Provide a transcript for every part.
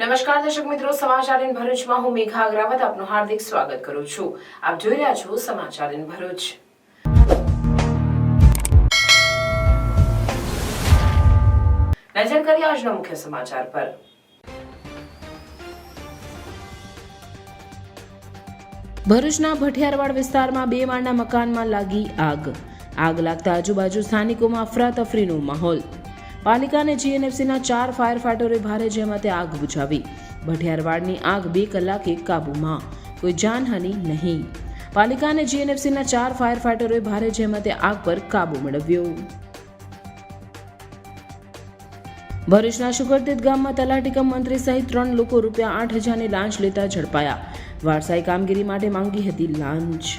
નમસ્કાર દર્શક મિત્રો, સમાચાર ઇન ભરૂચમાં હું મેઘા અગ્રવાલ આપનું હાર્દિક સ્વાગત કરું છું. આપ જોઈ રહ્યા છો સમાચાર ઇન ભરૂચ. નજર કરીએ આજના મુખ્ય સમાચાર પર. ભરૂચના ભઠિયારવાડ વિસ્તારમાં 2 માળના મકાનમાં લાગી આગ. આગ લાગતા આજુબાજુ સ્થાનિકોમાં અફરાતફરીનો માહોલ. પાલિકા અને જીએનએફસીના 4 ફાયર ફાઈટરોએ ભારે જહેમતે આગ બુઝાવી. ભઠિયારવાડની આગ 2 કલાકે કાબૂમાં, કોઈ જાનહાનિ નહીં. પાલિકા અને જીએનએફસીના 4 ફાયર ફાઈટરોએ ભારે જહેમતે આગ પર કાબૂ મેળવ્યો. ભરૂચના શુગરતીત ગામમાં તલાટી કમ મંત્રી સહિત 3 લોકો ₹8,000ની લાંચ લેતા ઝડપાયા. વારસાઈ કામગીરી માટે માંગી હતી લાંચ.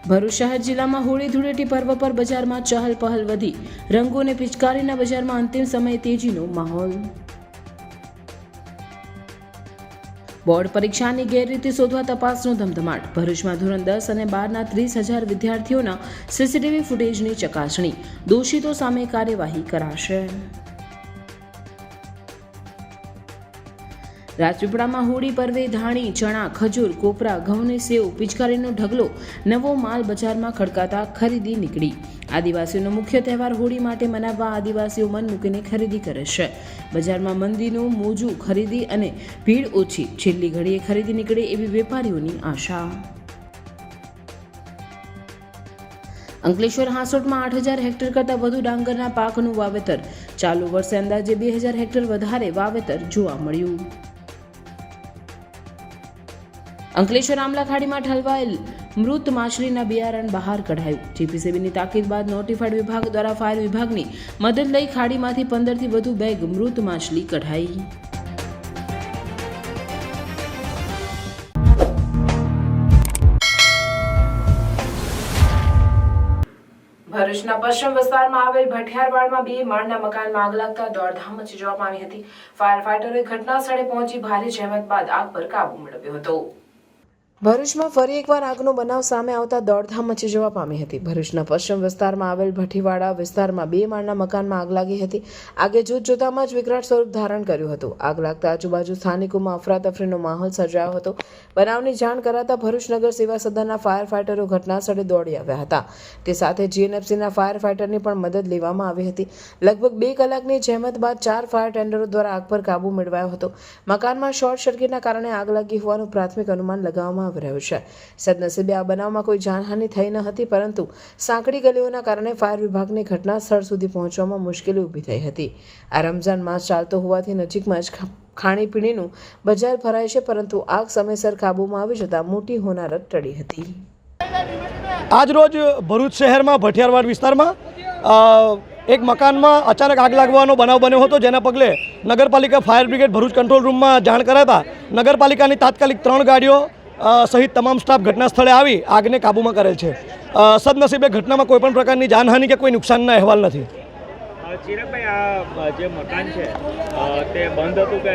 ભરૂચ શહેર જિલ્લામાં હોળી ધૂળેટી પર્વ પર બજારમાં ચહલ પહલ વધી. રંગો અને પિચકારીના બજારમાં અંતિમ સમયે તેજીનો માહોલ. બોર્ડ પરીક્ષાની ગેરરીતિ શોધવા તપાસનો ધમધમાટ. ભરૂચમાં ધોરણ 10 અને 12ના 30,000 વિદ્યાર્થીઓના સીસીટીવી ફૂટેજની ચકાસણી. દોષિતો સામે કાર્યવાહી કરાશે. રાજપીપળામાં હોળી પર્વે ધાણી, ચણા, ખજૂર, કોપરા, ઘઉંની સેવ, પિચકારીનો ઢગલો, નવો માલ બજારમાં ખડકાતા ખરીદી નીકળી. આદિવાસીઓનો મુખ્ય તહેવાર હોળી માટે મનાવવા આદિવાસીઓ મન મૂકીને ખરીદી કરે છે. બજારમાં મંદીનું મોજું, ખરીદી અને ભીડ ઓછી. છેલ્લી ઘડીએ ખરીદી નીકળે એવી વેપારીઓની આશા. અંકલેશ્વર હાંસોટમાં 8,000 હેક્ટર કરતાં વધુ ડાંગરના પાકનું વાવેતર. ચાલુ વર્ષે અંદાજે 2,000 હેક્ટર વધારે વાવેતર જોવા મળ્યું. અંકલેશ્વર આમલા ખાડીમાં ઠલવાયેલ મૃત માછલીના બિયારણ બહાર કઢાયું. જીપીસીબીની તાકીદ બાદ નોટિફાઈડ વિભાગ દ્વારા ફાયર વિભાગની મદદ લઈ ખાડીમાંથી 15થી વધુ બેગ મૃત માછલી કઢાઈ. ભરૂચના પશ્ચિમ વિસ્તારમાં આવેલ ભઠિયારવાડમાં 2 માળના મકાનમાં આગ લાગતા દોડધામ મચી જવા પામી હતી. ફાયર ફાઈટરોએ ઘટના સ્થળે પહોંચી ભારે જહેમત બાદ આગ પર કાબૂ મેળવ્યો હતો. ભરૂચમાં ફરી એકવાર આગનો બનાવ સામે આવતા દોડધામ મચી જવા પામી હતી. ભરૂચના પશ્ચિમ વિસ્તારમાં આવેલ ભઠીવાડા વિસ્તારમાં 2 માળના મકાનમાં આગ લાગી હતી. આગે જોતજોતામાં જ વિકરાળ સ્વરૂપ ધારણ કર્યું હતું. આગ લાગતા આજુબાજુ સ્થાનિકોમાં અફરાતફરીનો માહોલ સર્જાયો હતો. બનાવની જાણ કરાતા ભરૂચ નગર સેવા સદનના ફાયર ફાઈટરો ઘટના સ્થળે દોડી આવ્યા હતા. તે સાથે જીએનએફસીના ફાયર ફાઈટરની પણ મદદ લેવામાં આવી હતી. લગભગ 2 કલાકની જહેમત બાદ 4 ફાયર ટેન્ડરો દ્વારા આગ પર કાબૂ મેળવાયો હતો. મકાનમાં શોર્ટ સર્કિટના કારણે આગ લાગી હોવાનું પ્રાથમિક અનુમાન લગાવવામાં રહ્યું છે. સદનસીબે આ બનાવમાં કોઈ જાનહાનિ થઈ ન હતી, પરંતુ સાંકડી ગલીઓના કારણે ફાયર વિભાગને ઘટના સ્થળ સુધી પહોંચવામાં મુશ્કેલી ઊભી થઈ હતી. આ રમઝાન માસ ચાલતો હોવાથી નજીકમાં જ ખાણીપીણીનું બજાર ભરાય છે, પરંતુ આગ સમયસર કાબૂમાં આવી જતા મોટી હોનારત ટળી હતી. આજ રોજ ભરૂચ શહેરમાં ભઠિયારવાડ વિસ્તારમાં એક મકાનમાં અચાનક આગ લાગવાનો બનાવ બન્યો હતો, જેના પગલે નગરપાલિકા ફાયર બ્રિગેડ ભરૂચ કંટ્રોલ રૂમમાં જાણ કરાતા નગરપાલિકાની તાત્કાલિક 3 ગાડીઓ સહિત તમામ સ્ટાફ ઘટના સ્થળે આવી આગને કાબૂમાં કરેલ છે. સદનસીબે ઘટનામાં કોઈપણ પ્રકારની જાનહાનિ કે કોઈ નુકસાનના અહેવાલ નથી. ચિરાગભાઈ, આ જે મકાન છે તે બંધ હતું કે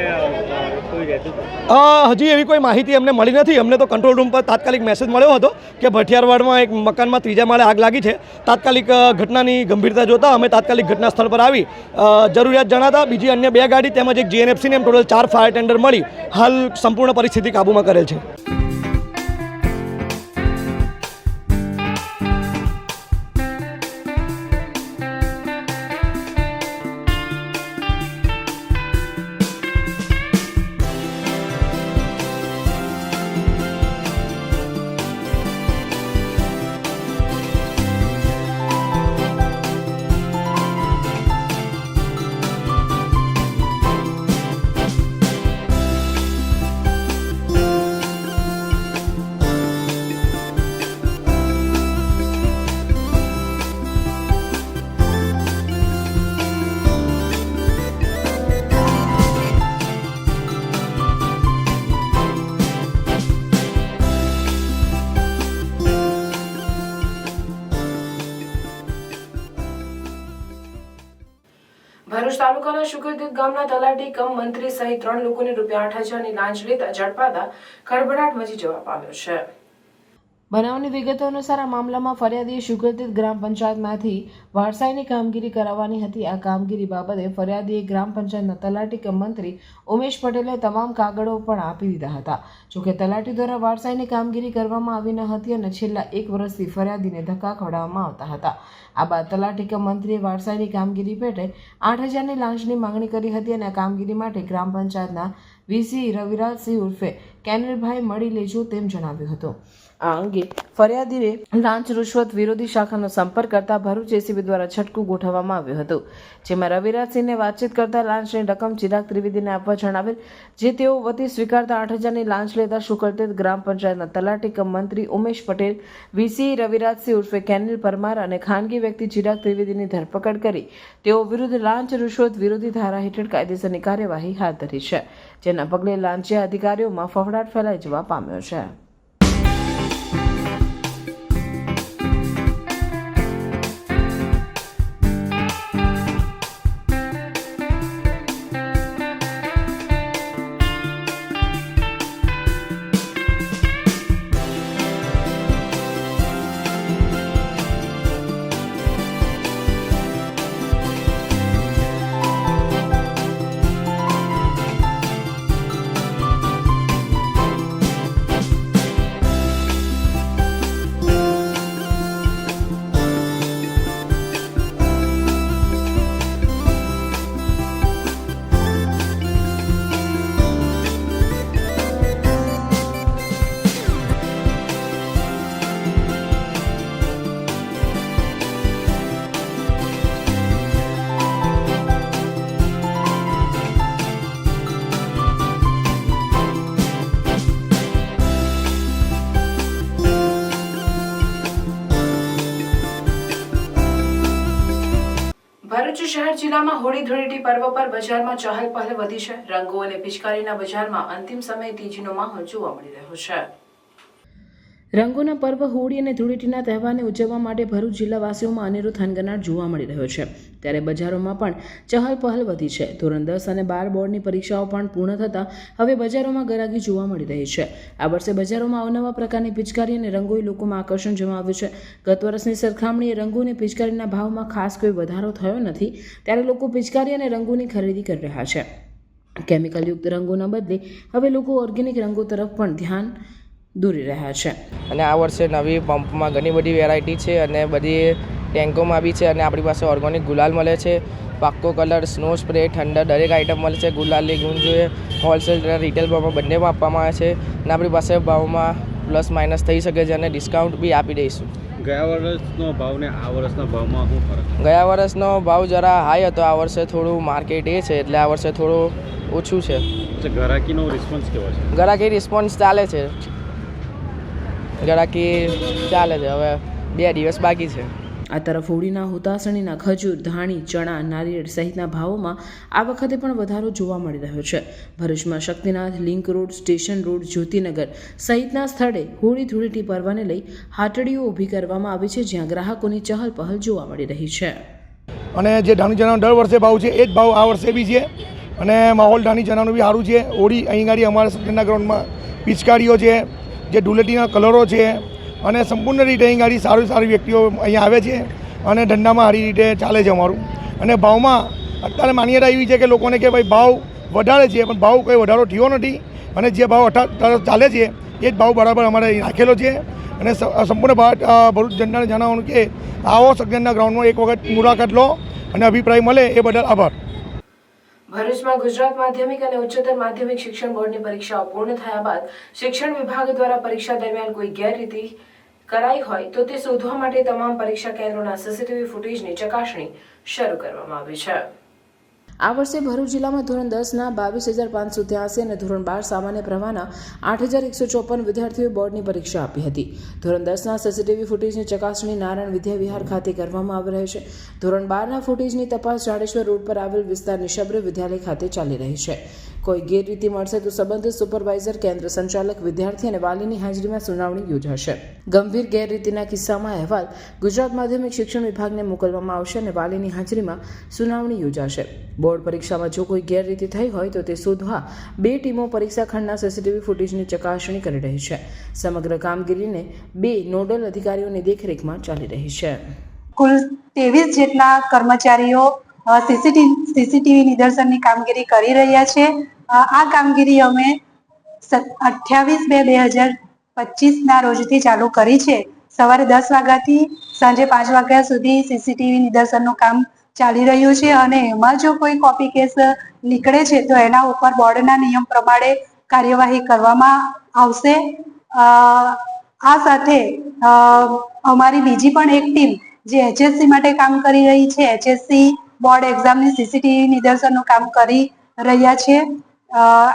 કોઈ રહેતું હતું? હજી એવી કોઈ માહિતી અમને મળી નથી. અમને તો કંટ્રોલ રૂમ પર તાત્કાલિક મેસેજ મળ્યો હતો કે ભઠિયારવાડમાં એક મકાનમાં 3જા માળે આગ લાગી છે. તાત્કાલિક ઘટનાની ગંભીરતા જોતા અમે તાત્કાલિક ઘટના સ્થળ પર આવી જરૂરિયાત જણાતા બીજી અન્ય 2 ગાડી તેમજ એક જીએનએફસીને એમ ટોટલ 4 ફાયર ટેન્ડર મળી હાલ સંપૂર્ણ પરિસ્થિતિ કાબૂમાં કરેલ છે. ભરૂચ તાલુકાના શુગરતીત ગામના તલાટી કમ મંત્રી સહિત 3 લોકોને ₹8,000ની લાંચ લેતા ઝડપાતા ખળભળાટ મચી જવા પામ્યો છે. બનાવની વિગતો અનુસાર આ મામલામાં ફરિયાદીએ શુકરતીત ગ્રામ પંચાયતમાંથી વારસાઈની કામગીરી કરાવવાની હતી. આ કામગીરી બાબતે ફરિયાદીએ ગ્રામ પંચાયતના તલાટી કે મંત્રી ઉમેશ પટેલે તમામ કાગળો પણ આપી દીધા હતા. જોકે તલાટી દ્વારા વારસાઈની કામગીરી કરવામાં આવી ન હતી અને છેલ્લા 1 વર્ષથી ફરિયાદીને ધક્કા ખવડાવવામાં આવતા હતા. આ બાદ તલાટી કે મંત્રીએ વારસાઈની કામગીરી પેટે 8,000ની લાંચની માંગણી કરી હતી અને આ કામગીરી માટે ગ્રામ પંચાયતના વીસી રવિરાજસિંહ ઉર્ફે કેનિલભાઈ મળી લેજો તેમ જણાવ્યું હતું. આ અંગે ફરિયાદીએ લાંચ રૂશ્વત વિરોધી શાખાનો સંપર્ક કરતા ભરૂચ એસીબી દ્વારા છટકું ગોઠવવામાં આવ્યું હતું, જેમાં રવિરાજસિંહને વાતચીત કરતા લાંચની રકમ ચિરાગ ત્રિવેદીને આપવા જણાવેલ, જે તેઓ વતી સ્વીકારતા 8,000ની લાંચ લેતા શુકરતીત ગ્રામ પંચાયતના તલાટી કમ મંત્રી ઉમેશ પટેલ, વીસી રવિરાજસિંહ ઉર્ફે કેનિલ પરમાર અને ખાનગી વ્યક્તિ ચિરાગ ત્રિવેદીની ધરપકડ કરી તેઓ વિરુદ્ધ લાંચ રૂશ્વત વિરોધી ધારા હેઠળ કાયદેસરની કાર્યવાહી હાથ ધરી છે, જેના પગલે લાંચિયા અધિકારીઓમાં ફફડાટ ફેલાઈ જવા પામ્યો છે. ભરૂચ શહેર જિલ્લામાં હોળી ધૂળેટી પર્વ પર બજારમાં ચહલ પહલ વધી છે. રંગો અને પિચકારીના બજારમાં અંતિમ સમયે તેજીનો માહોલ જોવા મળી રહ્યો છે. રંગોના પર્વ હોળી અને ધૂળેટીના તહેવારને ઉજવવા માટે ભરૂચ જિલ્લાવાસીઓમાં અનેરો થનગનાટ જોવા મળી રહ્યો છે. ત્યારે બજારોમાં પણ ચહલ પહલ વધી છે. ધોરણ 10 અને 12 બોર્ડની પરીક્ષાઓ પણ પૂર્ણ થતાં હવે બજારોમાં ગરાગી જોવા મળી રહી છે. આ વર્ષે બજારોમાં અવનવા પ્રકારની પિચકારી અને રંગોએ લોકોમાં આકર્ષણ જમાવ્યું છે. ગત વર્ષની સરખામણીએ રંગો અને પિચકારીના ભાવમાં ખાસ કોઈ વધારો થયો નથી, ત્યારે લોકો પિચકારી અને રંગોની ખરીદી કરી રહ્યા છે. કેમિકલયુક્ત રંગોના બદલે હવે લોકો ઓર્ગેનિક રંગો તરફ પણ ધ્યાન દોરી રહ્યા છે. અને આ વર્ષે નવી પંપમાં ઘણી બધી વેરાયટી છે અને બધી ટેન્કોમાં બી છે અને આપણી પાસે ઓર્ગેનિક ગુલાલ મળે છે, પાક્કો કલર, સ્નો સ્પ્રે, ઠંડા દરેક આઇટમ મળે છે. ગુલાલની ગુણ જોઈએ હોલસેલ રિટેલ ભાવમાં બંનેમાં આપવામાં આવે છે અને આપણી પાસે ભાવમાં પ્લસ માઇનસ થઈ શકે છે અને ડિસ્કાઉન્ટ બી આપી દઈશું. ગયા વર્ષનો ભાવ ને આ વર્ષના ભાવમાં શું ફરક? ગયા વર્ષનો ભાવ જરા હાઈ હતો, આ વર્ષે થોડું માર્કેટ એ છે એટલે આ વર્ષે થોડું ઓછું છે. ગ્રાહકીનો રિસ્પોન્સ કેવો છે? ગ્રાહકી રિસ્પોન્સ ચાલે છે, ગ્રાહકી ચાલે છે. હવે 2 દિવસ બાકી છે. આ તરફ હોળીના હુતાસણીના ખજૂર, ધાણી, ચણા, નારિયેળ સહિતના ભાવોમાં આ વખતે પણ વધારો જોવા મળી રહ્યો છે. ભરૂચમાં Shaktinath, link road, station road, Jyotinagar સહિતના સ્થળે હોળી ધૂળેટી પર્વને લઈ હાટડીઓ ઊભી કરવામાં આવી છે, જ્યાં ગ્રાહકોની ચહલ પહલ જોવા મળી રહી છે. અને જે ધાણી ચણાનો દર વર્ષે ભાવ છે એ જ ભાવ આ વર્ષે બી છે અને માહોલ ધાણી ચણાનું બી સારું છે. હોળી અહીં ગાડી અમારા સત્યના ગ્રાઉન્ડમાં પિચકારીઓ છે, જે ધૂળેટીના કલરો છે અને સંપૂર્ણ રીતે અહીં ગાડી સારી વ્યક્તિઓ અહીંયા આવે છે અને ધંધામાં સારી રીતે ચાલે છે અમારું. અને ભાવમાં અત્યારે માન્યતા એવી છે કે લોકોને કે ભાઈ ભાવ વધારે છે, પણ ભાવ કંઈ વધારો થયો નથી અને જે ભાવ ચાલે છે એ જ ભાવ બરાબર અમારે રાખેલો છે. અને સંપૂર્ણ ભરૂચ જનતાને જણાવવાનું કે આવો સજ્જનના ગ્રાઉન્ડમાં એક વખત મુલાકાત લો અને અભિપ્રાય મળે એ બદલ આભાર. ભરૂચમાં ગુજરાત માધ્યમિક અને ઉચ્ચતર માધ્યમિક શિક્ષણ બોર્ડની પરીક્ષાઓ પૂર્ણ થયા બાદ શિક્ષણ વિભાગ દ્વારા પરીક્ષા દરમિયાન કોઈ ગેરરીતિ કરાઈ હોય તો તે શોધવા માટે તમામ પરીક્ષા કેન્દ્રોના સીસીટીવી ફૂટેજની ચકાસણી શરૂ કરવામાં આવી છે. આ વર્ષે ભરૂચ જિલ્લામાં ધોરણ 10ના 22,583 અને ધોરણ 12 સામાન્ય પ્રવાહના 8,154 વિદ્યાર્થીઓએ બોર્ડની પરીક્ષા આપી હતી. ધોરણ 10ના સીસીટીવી ફૂટેજની ચકાસણી નારાયણ વિદ્યાવિહાર ખાતે કરવામાં આવી રહી છે. ધોરણ 12ના ફૂટેજની તપાસ જાડેશ્વર રોડ પર આવેલ વિસ્તારની શબ્ર વિદ્યાલય ખાતે ચાલી રહી છે. કોઈ ગેરરીતિ મળશે તો સંબંધિત સુપરવાઇઝર, કેન્દ્ર સંચાલક, વિદ્યાર્થી અને વાલીની હાજરીમાં સુનાવણી યોજાશે. ગંભીર ગેરરીતિના કિસ્સામાં અહેવાલ ગુજરાત માધ્યમિક શિક્ષણ વિભાગને મોકલવામાં આવશે અને વાલીની હાજરીમાં સુનાવણી યોજાશે. બોર્ડ પરીક્ષામાં જો કોઈ ગેરરીતિ થઈ હોય તો તે શોધવા 2 ટીમો પરીક્ષા ખંડના સીસીટીવી ફૂટેજની ચકાસણી કરી રહી છે. સમગ્ર કામગીરીને 2 નોડલ અધિકારીઓની દેખરેખમાં ચાલી રહી છે. કુલ 23 જેટલા કર્મચારીઓ સીસીટીવી નિદર્શનની કામગીરી કરી રહ્યા છે. આ કામગીરી અમે 28/2/2025 રોજથી ચાલુ કરી છે. સવારે 10 વાગ્યાથી સાંજે 5 વાગ્યા સુધી સીસીટીવી નિદર્શનનું કામ ચાલી રહ્યું છે અને એમાં જો કોઈ કોપી કેસ નીકળે છે તો એના ઉપર બોર્ડના નિયમ પ્રમાણે કાર્યવાહી કરવામાં આવશે. આ સાથે અમારી બીજી પણ એક ટીમ જે HSC માટે કામ કરી રહી છે, HSC બોર્ડ એક્ઝામની સીસીટીવી નિદર્શનનું કામ કરી રહ્યા છે.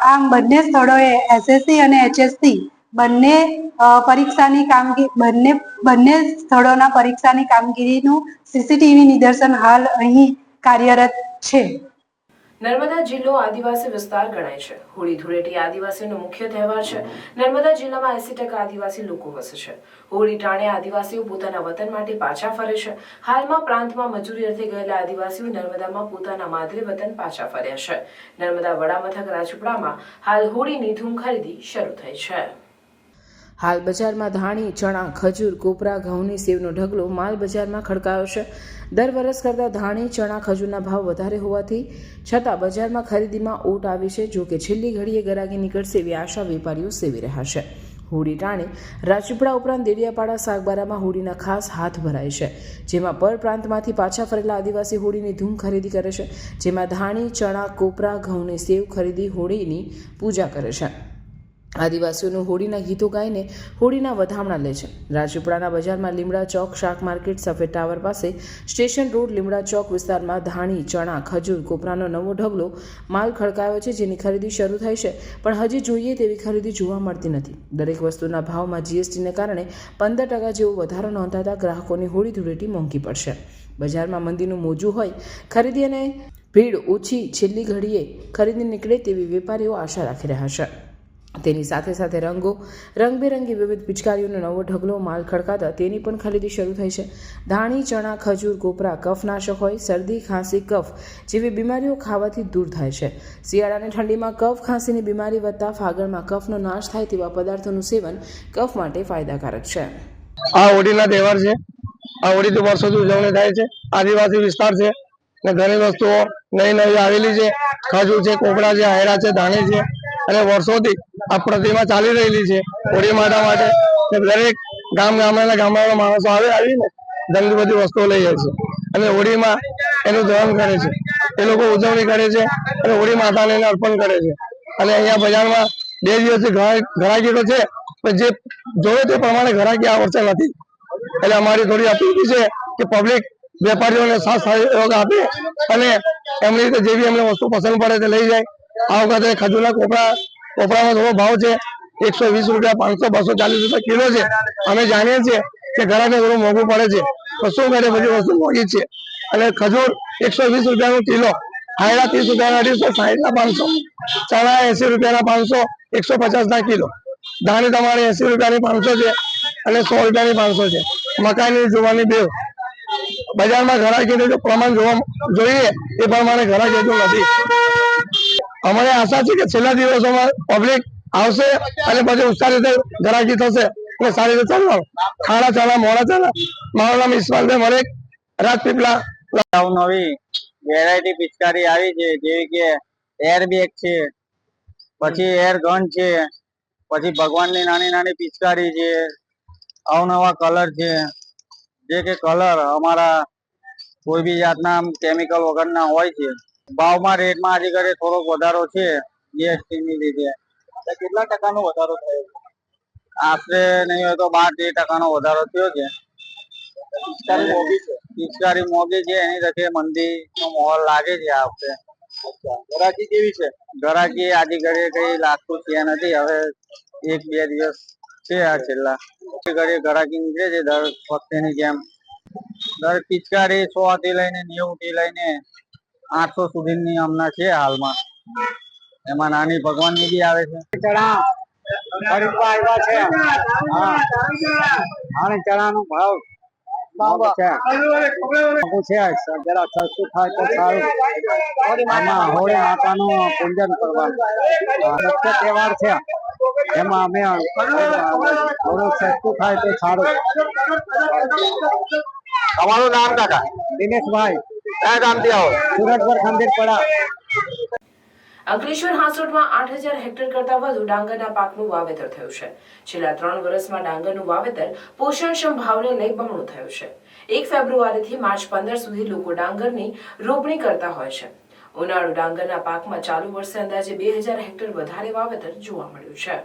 આમ બંને સ્થળોએ SSC અને HSC બંને સ્થળોના પરીક્ષાની કામગીરીનું સીસીટીવી નિદર્શન હાલ અહીં કાર્યરત છે. નર્મદા જિલ્લો આદિવાસી વિસ્તાર ગણાય છે. હોળી ધૂળેટી આદિવાસીનો મુખ્ય તહેવાર છે. નર્મદા જિલ્લામાં 80% આદિવાસી લોકો વસે છે. હોળી ટાણે આદિવાસીઓ પોતાના વતન માટે પાછા ફરે છે. હાલમાં પ્રાંતમાં મજૂરી અર્થે ગયેલા આદિવાસીઓ નર્મદામાં પોતાના માદરે વતન પાછા ફર્યા છે. નર્મદા વડામથક રાજપીપળામાં હાલ હોળીની ધૂમ ખરીદી શરૂ થઈ છે. હાલ બજારમાં ધાણી, ચણા, ખજૂર, કોપરા, ઘઉંની સેવનો ઢગલો માલ બજારમાં ખડકાયો છે. દર વર્ષ કરતાં ધાણી, ચણા, ખજૂરના ભાવ વધારે હોવાથી છતાં બજારમાં ખરીદીમાં ઓટ આવી છે. જો કે છેલ્લી ઘડીએ ગરાગી નીકળશે એવી આશા વેપારીઓ સેવી રહ્યા છે. હોળી ટાણે રાજપીપળા ઉપરાંત દેડિયાપાડા, સાગબારામાં હોળીના ખાસ હાથ ભરાય છે, જેમાં પરપ્રાંતમાંથી પાછા ફરેલા આદિવાસી હોળીની ધૂમ ખરીદી કરે છે. જેમાં ધાણી, ચણા, કોપરા, ઘઉંની સેવ ખરીદી હોળીની પૂજા કરે છે. આદિવાસીઓનું હોળીના ગીતો ગાઈને હોળીના વધામણા લે છે. રાજપીપળાના બજારમાં લીમડા ચોક, શાક માર્કેટ, સફેદ ટાવર પાસે, સ્ટેશન રોડ, લીમડા ચોક વિસ્તારમાં ધાણી, ચણા, ખજૂર, કોપરાનો નવો ઢગલો માલ ખડકાયો છે, જેની ખરીદી શરૂ થઈ છે, પણ હજી જોઈએ તેવી ખરીદી જોવા મળતી નથી. દરેક વસ્તુના ભાવમાં GSTને કારણે 15% જેવો વધારો નોંધાતા ગ્રાહકોની હોળી ધૂળેટી મોંઘી પડશે. બજારમાં મંદીનું મોજું હોય, ખરીદી અને ભીડ ઓછી છેલ્લી ઘડીએ ખરીદી નીકળે તેવી વેપારીઓ આશા રાખી રહ્યા છે. તેની સાથે સાથે રંગબેરંગી વિવિધ પિચકારીઓનો નવો ઢગલો માલ ખડકાતા તેની પણ ખરીદી શરૂ થઈ છે. ધાણી, ચણા, ખજૂર, કોપરા કફનાશક હોય, શરદી, ખાંસી, કફ જેવી બીમારીઓ ખાવાથી દૂર થાય છે. શિયાળાની ઠંડીમાં કફ ખાંસીની બીમારી વધતા ફાગણમાં કફનો નાશ થાય તેવા પદાર્થોનું સેવન કફ માટે ફાયદાકારક છે. આ હોળીના તહેવાર છે. આ હોળીથી વર્ષોથી ઉજવણી થાય છે. આદિવાસી વિસ્તાર છે ને ઘણી વસ્તુઓ નવી આવેલી છે. ખજૂર છે, કોપરા છે, આયરા છે, ધાણી છે અને વર્ષોથી આ પ્રતિમા ચાલી રહેલી છે હોળી માટે. દરેક ગામડાના માણસો આવીને ઘણી બધી વસ્તુઓ લઈ જાય છે અને હોળીમાં એનું દહન કરે છે. એ લોકો ઉજવણી કરે છે અને હોળી માતાને અર્પણ કરે છે. અને અહીંયા બજારમાં 2 દિવસથી ઘરાકી તો છે, પણ જે જોવે તે પ્રમાણે ઘરાકી આ વર્ષે નથી. એટલે અમારી થોડી અપીલ છે કે પબ્લિક વેપારીઓને સાથ સહયોગ આપે અને એમની રીતે જે બી એમને વસ્તુ પસંદ પડે તે લઈ જાય. આ વખતે ખજૂરના કોપરાનો થોડો ભાવ છે 120 રૂપિયા, 500, 240 રૂપિયા કિલો છે. અમે જાણીએ છીએ કે ઘરાને થોડું મોંઘું પડે છે, તો શું કરે, બધી વસ્તુ મોંઘી છે. અને ખજૂર 120 રૂપિયાનો કિલો, આયરા 30 રૂપિયાના 250, 60 ના 500, ચણા 80 રૂપિયાના 500, 150 કિલો, ધાણી તમારે 80 રૂપિયાની 500 છે અને 100 રૂપિયાની 500 છે. મકાઈની, જુવારની બેવ બજારમાં ઘરાકીનું જો પ્રમાણ જોઈએ એ પ્રમાણે ઘરાકી એટલું નથી. અમારે આશા છે કે છેલ્લા દિવસોમાં પબ્લિક આવશે અને પછી ઉત્સાહ રીતે ઘરાકી થશે અને સારી રીતે ચાલવાનું. ખાડા ચાલા, મોડા ચાલા. મારું નામ ઇસ્માઇલભાઈ મલેક, રાજપીપળા. નવી વેરાયટી પિચકારી આવી છે, જેવી કે એર બેગ છે, પછી એર ગન છે, પછી ભગવાનની નાની નાની પિચકારી છે, અવનવા કલર છે. જે કે કલર અમારા કોઈ બી જાતના કેમિકલ વગરના હોય છે. ભાવમાં રેટમાં આજે ઘરે થોડોક વધારો છે GST ની લીધે. કેટલા ટકાનો વધારો થયો? આશરે નહીં હોય તો 12-13% વધારો થયો છે. પિચકારી મોંઘી છે, એની રખે મંદીનો માહોલ લાગે છે આ વખતે. ગરાકી કેવી છે? ગરાકી આજે ઘરે કઈ લાગતું છે નથી. હવે 1-2 દિવસ છે આ છેલ્લા. ઘરે ગરાકી નીકળે છે દર વખતેની જેમ. દર પિચકારી 100 થી લઈને 90 થી લઈને 800 સુધીની હમણાં છે હાલમાં. એમાં નાની ભગવાનની બી આવે છે. ચણા ખરીદવા આવ્યા છે. હા ચણાનો ભાવ છે જરા સસ્તું થાય તો સારું. આમાં હોળી માતાનું પૂજન કરવાનું મુખ્ય તહેવાર છે. એમાં અમે થોડું સસ્તું થાય તો સારું. તમારું નામ કાકા? દિનેશભાઈ. કયા ગામથી આવો? સુરતપુર ખંડેરપડા. અંકલેશ્વર હાંસોટમાં 8,000 હેક્ટર કરતાં વધુ ડાંગરના પાકનું વાવેતર થયું છે. છેલ્લા 3 વર્ષમાં ડાંગરનું વાવેતર પોષણક્ષમ ભાવને લઈ બમણું થયું છે. 1 ફેબ્રુઆરીથી માર્ચ 15 સુધી લોકો ડાંગરની રોપણી કરતા હોય છે. ઉનાળુ ડાંગરના પાકમાં ચાલુ વર્ષે અંદાજે 2,000 હેક્ટર વધારે વાવેતર જોવા મળ્યું છે.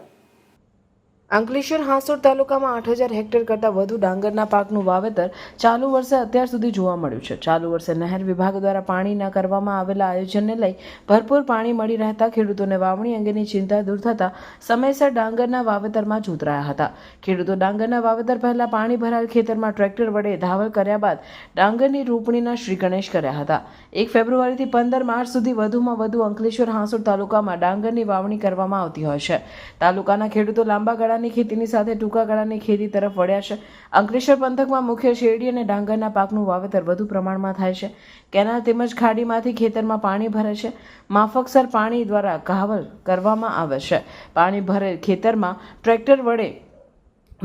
અંકલેશ્વર હાંસોટ તાલુકામાં 8,000 હેક્ટર કરતાં વધુ ડાંગરના પાકનું વાવેતર ચાલુ વર્ષે અત્યાર સુધી જોવા મળ્યું છે. ચાલુ વર્ષે નહેર વિભાગ દ્વારા પાણીના કરવામાં આવેલા આયોજનને લઈ ભરપૂર પાણી મળી રહેતા ખેડૂતોને વાવણી અંગેની ચિંતા દૂર થતા સમયસર ડાંગરના વાવેતરમાં જોતરાયા હતા. ખેડૂતો ડાંગરના વાવેતર પહેલા પાણી ભરાયેલ ખેતરમાં ટ્રેક્ટર વડે ધાવલ કર્યા બાદ ડાંગરની રોપણીના શ્રી ગણેશ કર્યા હતા. 1 ફેબ્રુઆરીથી 15 માર્ચ સુધી વધુમાં વધુ અંકલેશ્વર હાંસોટ તાલુકામાં ડાંગરની વાવણી કરવામાં આવતી હોય છે. તાલુકાના ખેડૂતો લાંબા ગાળાની ખેતીની સાથે ટૂંકા ગાળાની ખેતી તરફ વળ્યા છે. અંકલેશ્વર પંથકમાં મુખ્ય શેરડી અને ડાંગરના પાકનું વાવેતર વધુ પ્રમાણમાં થાય છે. કેનાલ તેમજ ખાડીમાંથી ખેતરમાં પાણી ભરે છે. માફકસર પાણી દ્વારા કાવલ કરવામાં આવે છે. પાણી ભરેલ ખેતરમાં ટ્રેક્ટર વડે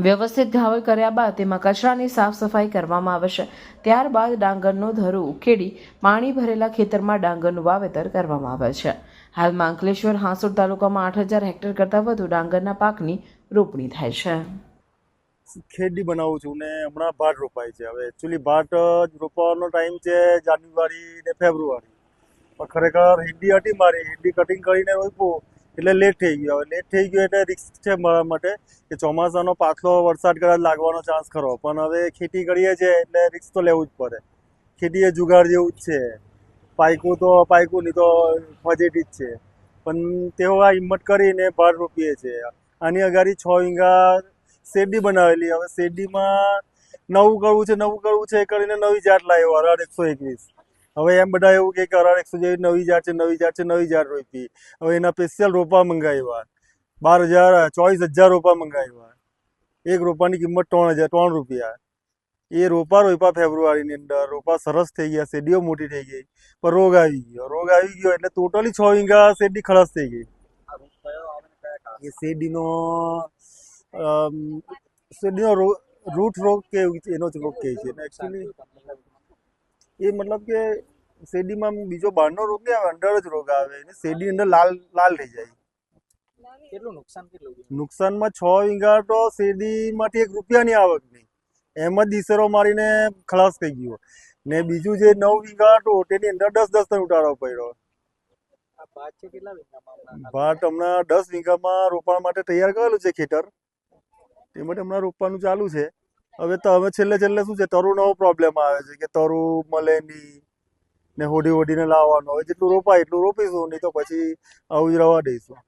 વ્યવસ્થિત ઘાવલ કર્યા બાદ તેમાં કચરાની સાફ સફાઈ કરવામાં આવે છે. ત્યારબાદ ડાંગરનો ધરો ઉખેડી પાણી ભરેલા ખેતરમાં ડાંગરનું વાવેતર કરવામાં આવે છે. હાલમાં અંકલેશ્વર હાંસોટ તાલુકામાં 8,000 હેક્ટર કરતાં વધુ ડાંગરના પાકની રોપણી થાય છે. ખેડી બનાવું છું ને હમણાં ભાત રોપાય છે. હવે એકચ્યુઅલી ભાત રોપવાનો ટાઈમ છે જાન્યુઆરી ને ફેબ્રુઆરી, પણ ખરેખર હિંડી હતી મારી, હિંડી કટિંગ કરીને રોપ્યું એટલે લેટ થઈ ગયો. હવે લેટ થઈ ગયો એટલે રિસ્ક છે મારા માટે કે ચોમાસાનો પાછલો વરસાદ કદાચ લાગવાનો ચાન્સ ખરો, પણ હવે ખેતી કરીએ છીએ એટલે રિસ્ક તો લેવું જ પડે. ખેતી એ જુગાર જેવું જ છે. પાયકું નહીં તો ફજેટી જ છે, પણ તેઓ આ હિંમત કરીને ભાત રોપીએ છીએ. આની અગાડી 6 વીઘા શેરડી બનાવેલી. હવે શેરડીમાં નવું કરવું છે કરીને નવી જાત લાવ્યો 1821. હવે એમ બધા એવું કે 1821 જેવી નવી જાત રોપી. હવે એના સ્પેશિયલ રોપા મંગાવ્યા 24,000 રોપા મંગાવ્યા. એક રોપાની કિંમત 3 રૂપિયા. એ રોપા ફેબ્રુઆરીની અંદર. રોપા સરસ થઈ ગયા, શેરડીઓ મોટી થઈ ગઈ, પણ રોગ આવી ગયો એટલે ટોટલી 6 વીઘા શેરડી ખલાસ થઈ ગઈ. એ શેરડીનો રૂટ રોગ કે એનો જ રોગ કહે છે એકચ્યુઅલી. એ મતલબ કે શેરડીમાં બીજો બહારનો રોગ નહીં આવે, અંદર જ રોગ આવે અને શેરડી અંદર લાલ થઈ જાય. નુકસાનમાં 6 વીઘા તો શેરડીમાંથી 1 રૂપિયાની આવક નહીં, એમ જ દીસરો મારીને ખલાસ થઈ ગયો. ને બીજું જે 9 વીઘા હતો તેની અંદર 10 ટન ઉતારવો પડ્યો. ભાત હમણાં 10 વીઘામાં રોપણ માટે તૈયાર કરેલું છે ખેતર, તે માટે હમણાં રોપવાનું ચાલુ છે. હવે છેલ્લે શું છે, તરુ નવો પ્રોબ્લેમ આવે છે કે તરુ મળે નહીં ને હોડીને લાવવાનું. હવે જેટલું રોપાય એટલું રોપીશું, નહીં તો પછી આવું જ રવા દઈશું.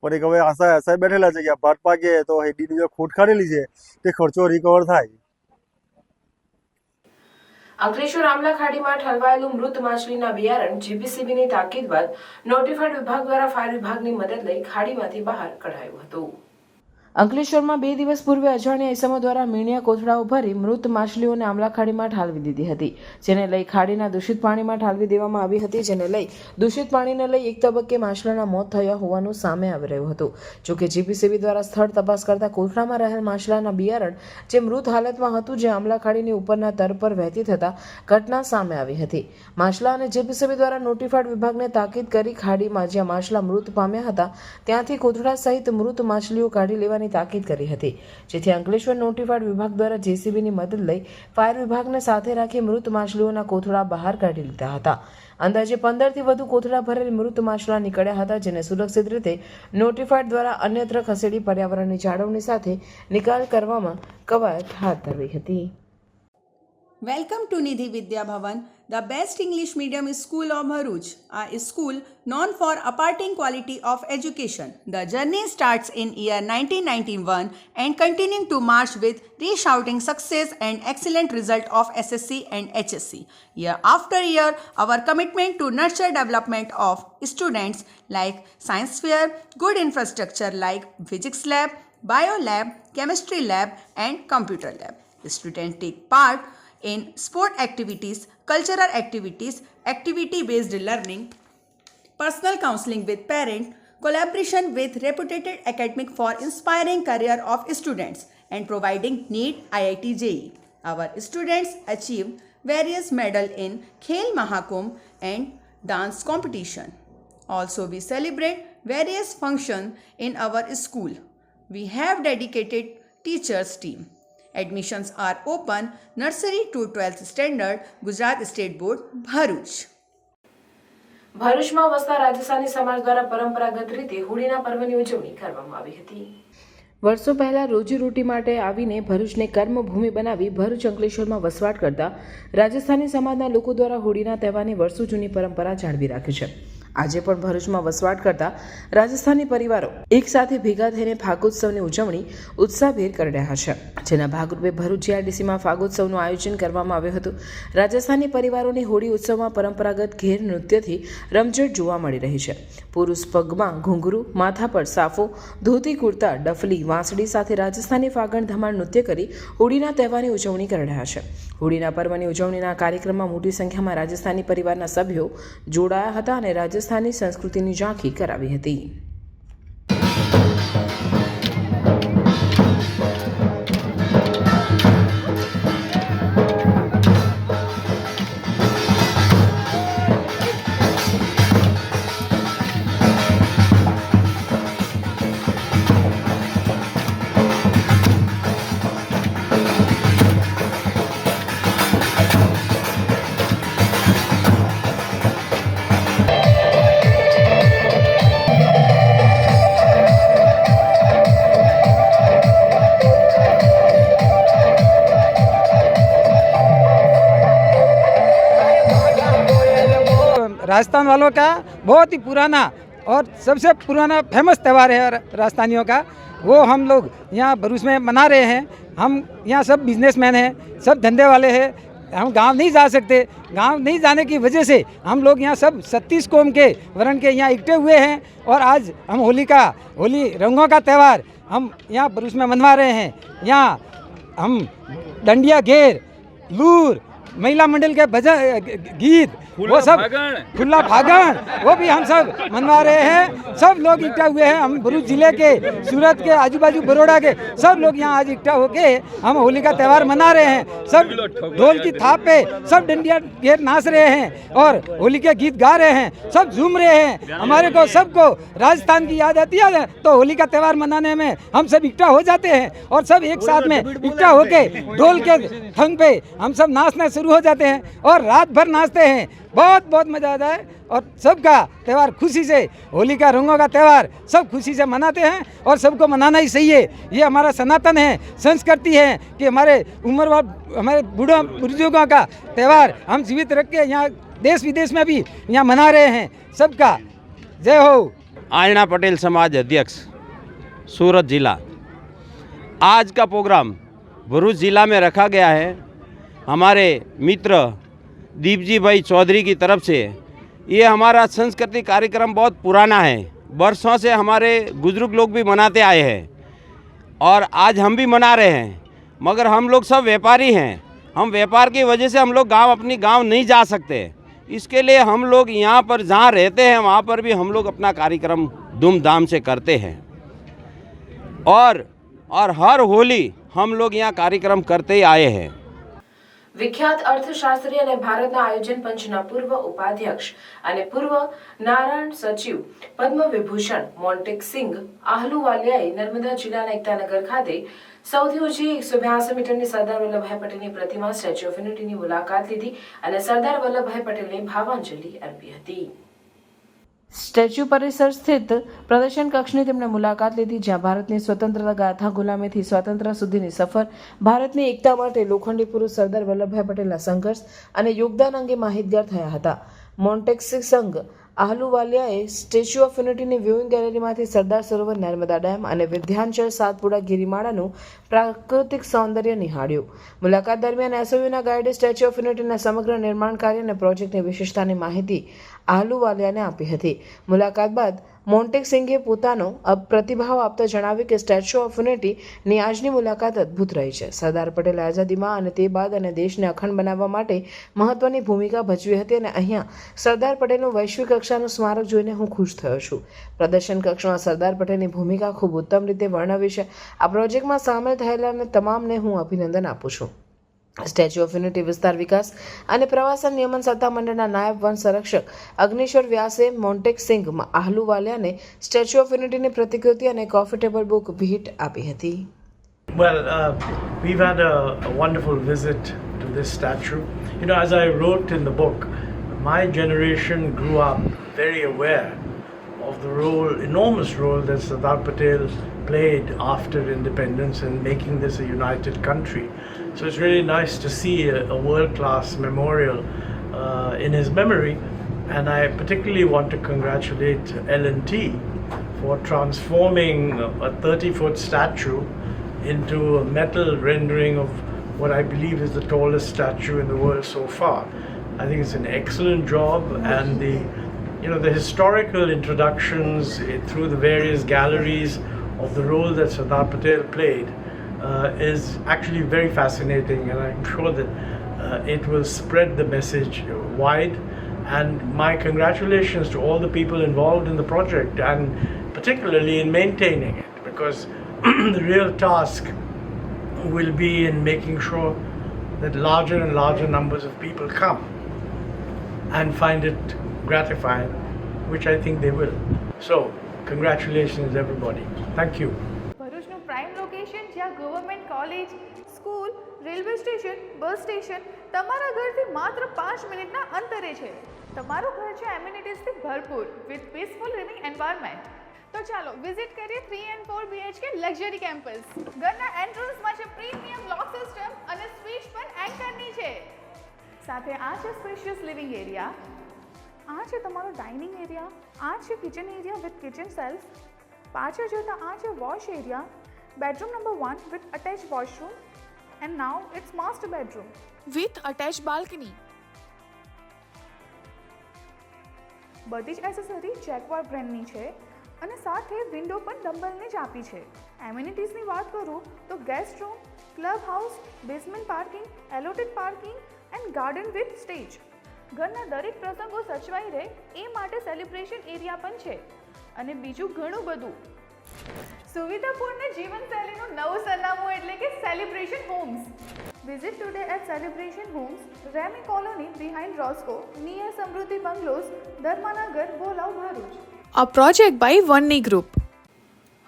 પણ એક હવે આશા બેઠેલા છે કે આ ભાત પાકે તો હેડીની જે ખોટ ખાધેલી છે તે ખર્ચો રિકવર થાય. અંકલેશ્વર આમલા ખાડીમાં ઠલવાયેલું મૃત માછલીના બિયારણ જીપીસીબીની તાકીદ બાદ નોટિફાઈડ વિભાગ દ્વારા ફાયર વિભાગની મદદ લઈ ખાડીમાંથી બહાર કઢાયું હતું. અંકલેશ્વરમાં 2 દિવસ પૂર્વે અજાણ્યા ઇસમો દ્વારા મીણિયા કોથળાઓ ભરી મૃત માછલીઓને આમલા ખાડીમાં ઠાલવી દીધી હતી, જેને લઈ ખાડીના દૂષિત પાણીમાં ઠાલવી દેવામાં આવી હતી. જેને લઈ દૂષિત પાણીને લઈ એક તબક્કે માછલાના મોત થયા હોવાનું સામે આવી રહ્યું હતું. જોકે જીપીસીબી દ્વારા સ્થળ તપાસ કરતા કોથળામાં રહેલ માછલાના બિયારણ જે મૃત હાલતમાં હતું, જે આમલા ખાડીની ઉપરના તર પર વહેતી થતા ઘટના સામે આવી હતી. માછલા અને જીપીસીબી દ્વારા નોટિફાઈડ વિભાગને તાકીદ કરી ખાડીમાં જ્યાં માછલા મૃત પામ્યા હતા ત્યાંથી કોથળા સહિત મૃત માછલીઓ કાઢી લેવા તાકીદ કરી હતી. જેથી અંકલેશ્વર નોટિફાઈડ વિભાગ દ્વારા જેસીબીની મદદ લઈ ફાયર વિભાગને સાથે રાખી મૃત માછલીઓના કોથળા બહાર કાઢી લીધા હતા. અંદાજે 15 થી વધુ કોથળા ભરેલ મૃત માછલા નીકળ્યા હતા, જેને સુરક્ષિત રીતે નોટિફાઈડ દ્વારા અન્યત્ર ખસેડી પર્યાવરણની જાળવણી સાથે નિકાલ કરવામાં કવાયત હાથ ધરી હતી. Welcome to Nidhi Vidya Bhavan. the best English medium school of Bharuch, a school known for imparting quality of education. The journey starts in year 1991 and continuing to march with resounding success and excellent result of SSC and HSC. Year after year, our commitment to nurture development of students like science fair, good infrastructure like physics lab, bio lab, chemistry lab and computer lab. Students take part in sport activities, cultural activities, activity-based learning, personal counseling with parents, collaboration with reputed academic for inspiring career of students and providing NEET IIT JEE. Our students achieve various medals in Khel Mahakumbh and dance competition. Also, we celebrate various functions in our school. We have dedicated teachers team. Admissions are open nursery to 12th standard, Gujarat State Board, Bharuch. ભરૂચમાં વસતા રાજસ્થાની સમાજ દ્વારા પરંપરાગત રીતે હોળીના પર્વની ઉજવણી કરવામાં આવી હતી. વર્ષો પહેલા રોજીરોટી માટે આવીને ભરૂચને કર્મભૂમિ બનાવી ભરૂચ અંકલેશ્વરમાં વસવાટ કરતા રાજસ્થાની સમાજના લોકો દ્વારા હોળીના તહેવારની વર્ષો જૂની પરંપરા જાળવી રાખી છે. આજે પણ ભરૂચમાં વસવાટ કરતા રાજસ્થાની પરિવારો એક સાથે ભેગા થઈને ફાગોત્સવની ઉજવણી ઉત્સાહભેર કરી રહ્યા છે, જેના ભાગરૂપે ભરૂચ જીઆરડીસીમાં ફાગોત્સવનું આયોજન કરવામાં આવ્યું હતું. રાજસ્થાની પરિવારોની હોળી ઉત્સવમાં પરંપરાગત ઘેર નૃત્યથી રમઝટ જોવા મળી રહી છે. પુરુષ પગમાં ઘૂંઘરું, માથા પર સાફો, ધોતી કુર્તા, ડફલી, વાંસળી સાથે રાજસ્થાની ફાગણ ધમાલ નૃત્ય કરી હોળીના તહેવારની ઉજવણી કરી રહ્યા છે. હોળીના પર્વની ઉજવણીના કાર્યક્રમમાં મોટી સંખ્યામાં રાજસ્થાની પરિવારના સભ્યો જોડાયા હતા અને રાજસ્થાની સંસ્કૃતિની ઝાંખી કરાવી હતી. राजस्थान वालों का बहुत ही पुराना और सबसे पुराना फेमस त्यौहार है राजस्थानियों का, वो हम लोग यहाँ भरूच में मना रहे हैं. हम यहाँ सब बिजनेसमैन हैं, सब धंधे वाले हैं. हम गांव नहीं जा सकते. गांव नहीं जाने की वजह से हम लोग यहाँ सब 36 कौम के वर्ण के यहाँ इकट्ठे हुए हैं और आज हम होली रंगों का त्यौहार हम यहाँ भरूच में मनवा रहे हैं. यहाँ हम डंडिया घेर, लूर, महिला मंडल के भजन गीत, वो सब खुला फागण वो भी हम सब मनवा रहे हैं. सब लोग इकट्ठा हुए हैं. हम भरूच जिले के, सूरत के, आजू बाजू बड़ौदा के सब लोग यहाँ आज इकट्ठा होके हम होली का त्यौहार मना रहे हैं. सब ढोल की थाप पे सब डंडिया घेर नाच रहे हैं और होली के गीत गा रहे हैं. सब झूम रहे हैं. हमारे को सबको राजस्थान की याद आती है तो होली का त्यौहार मनाने में हम सब इकट्ठा हो जाते हैं और सब एक साथ में इकट्ठा होके ढोल के थंग पे हम सब नाचना शुरू हो जाते हैं और रात भर नाचते हैं. बहुत बहुत मज़ा आता है और सबका त्यौहार खुशी से, होली का रंगों का त्यौहार सब खुशी से मनाते हैं और सबको मनाना ही सही है. ये हमारा सनातन है, संस्कृति है कि हमारे हमारे बूढ़ों बुजुर्गों का त्यौहार हम जीवित रख के यहाँ देश विदेश में भी यहाँ मना रहे हैं. सबका जय हो. आयना पटेल समाज अध्यक्ष, सूरत जिला. आज का प्रोग्राम भरूच जिला में रखा गया है. हमारे मित्र दीपजी भाई चौधरी की तरफ से. ये हमारा सांस्कृतिक कार्यक्रम बहुत पुराना है, वर्षों से हमारे बुजुर्ग लोग भी मनाते आए हैं और आज हम भी मना रहे हैं. मगर हम लोग सब व्यापारी हैं. हम व्यापार की वजह से हम लोग अपनी गांव नहीं जा सकते. इसके लिए हम लोग यहाँ पर जहाँ रहते हैं वहाँ पर भी हम लोग अपना कार्यक्रम धूमधाम से करते हैं और हर होली हम लोग यहाँ कार्यक्रम करते ही आए हैं. વિખ્યાત અર્થશાસ્ત્રી અને ભારતના આયોજન પંચના પૂર્વ ઉપાધ્યક્ષ અને પૂર્વ નારાયણ સચિવ પદ્મ વિભૂષણ મોન્ટેક સિંઘ આહલુવાલિયાએ નર્મદા જિલ્લાના એકતાનગર ખાતે સૌથી ઊંચી 182 મીટરની સરદાર વલ્લભભાઈ પટેલની પ્રતિમા સ્ટેચ્યુ ઓફ યુનિટીની મુલાકાત લીધી અને સરદાર વલ્લભભાઈ પટેલને ભાવાંજલિ અર્પી હતી. સ્ટેચ્યુ પરિસર સ્થિત પ્રદર્શન કક્ષની તેમણે મુલાકાત લીધી, જ્યાં ભારતની સ્વતંત્રતા ગાથા, ગુલામીથી સ્વાતંત્ર્ય સુધીની સફર, ભારતની એકતા માટે લોખંડી પુરુષ સરદાર વલ્લભભાઈ પટેલના સંઘર્ષ અને યોગદાન અંગે માહિતગાર થયા હતા. મોન્ટેક્સી સંઘ આહલુવાલિયાએ સ્ટેચ્યુ ઓફ યુનિટીની વ્યુઇંગ ગેલેરીમાંથી સરદાર સરોવર, નર્મદા ડેમ અને વિંધ્યાચલ સાતપુડા ગિરિમાળાનું પ્રાકૃતિક સૌંદર્ય નિહાળ્યું. મુલાકાત દરમિયાન એસઓયુના ગાઈડે સ્ટેચ્યુ ઓફ યુનિટીના સમગ્ર નિર્માણ કાર્ય અને પ્રોજેક્ટની વિશેષતાની માહિતી આહલુવાલિયાને આપી હતી. મુલાકાત બાદ મોન્ટેક્સિંગે પોતાનો પ્રતિભાવ આપતા જણાવ્યું કે સ્ટેચ્યુ ઓફ યુનિટીની આજની મુલાકાત અદ્ભુત રહી છે. સરદાર પટેલે આઝાદીમાં અને તે બાદ અને દેશને અખંડ બનાવવા માટે મહત્વની ભૂમિકા ભજવી હતી અને અહીંયા સરદાર પટેલનું વૈશ્વિક કક્ષાનું સ્મારક જોઈને હું ખુશ થયો છું. પ્રદર્શન કક્ષમાં સરદાર પટેલની ભૂમિકા ખૂબ ઉત્તમ રીતે વર્ણવી છે. આ પ્રોજેક્ટમાં સામેલ થયેલા તમામને હું અભિનંદન આપું છું. સ્ટેચ્યુ ઓફ યુનિટી વિસ્તાર વિકાસ અને પ્રવાસન નિયમન સત્તામંડળના નાયબ વન સંરક્ષક અગ્નિશ્વર વ્યાસે મોન્ટેક્સિંગ આહલુવાલિયાને સ્ટેચ્યુ ઓફ યુનિટીની પ્રતિકૃતિ અને કોફી ટેબલ બુક ભેટ આપી હતી. Well, we've had a wonderful visit to this statue. You know, as I wrote in the book, my generation grew up very aware of the enormous role that Sardar Patel played after independence in making this a united country. So it's really nice to see a world-class memorial in his memory, and I particularly want to congratulate L&T for transforming a 30-foot statue into a metal rendering of what I believe is the tallest statue in the world so far. I think it's an excellent job, and the historical introductions through the various galleries of the role that Sardar Patel played is actually very fascinating, and I'm sure that it will spread the message wide. And my congratulations to all the people involved in the project, and particularly in maintaining it, because the real task will be in making sure that larger and larger numbers of people come and find it gratifying, which I think they will. So, congratulations everybody. Thank you. ભરૂચનું prime location, જ્યાં government college, school, railway station, bus station તમારા ઘરથી માત્ર 5 મિનિટના અંતરે છે. તમારું ઘર છે એમ્યુનિટીઝથી ભરપૂર વિથ પીસફુલ લિવિંગ એન્વાયરમેન્ટ. તો ચાલો વિઝિટ કરીએ 3 and 4 BHK લક્ઝરી કેમ્પસ. ઘરના એન્ટ્રન્સમાં છે પ્રીમિયમ લોક સિસ્ટમ અને સ્વિચ પણ એન્કરની છે. સાથે આ છે સ્પેશિયસ લિવિંગ એરિયા, આ છે તમારો ડાઇનિંગ એરિયા, આ છે kitchen area with kitchen shelf, પાછળ જતા આ છે wash area, bedroom number 1 with attach washroom, and now it's master bedroom with attach balcony. બધી જ એસેસરી જેક્વાર બ્રાન્ડની છે અને સાથે વિન્ડો પણ ડમ્બલને જ આપી છે. એમ્યુનિટીઝની વાત કરું તો guest room, club house, basement parking, allotted parking and garden with stage. ઘરના દરેક પ્રસંગો સચવાઈ રહે એ માટે સેલિબ્રેશન એરિયા પણ છે અને બીજું ઘણું બધું. સુવિધાપૂર્ણ જીવનશૈલીનું નવું સરનામું એટલે કે celebration homes. Visit today at celebration homes, Rami colony behind રોસ્કો, near Samruddhi bungalows, Dharmanagar, Bholav, Bharuch. A project by Vanni Group.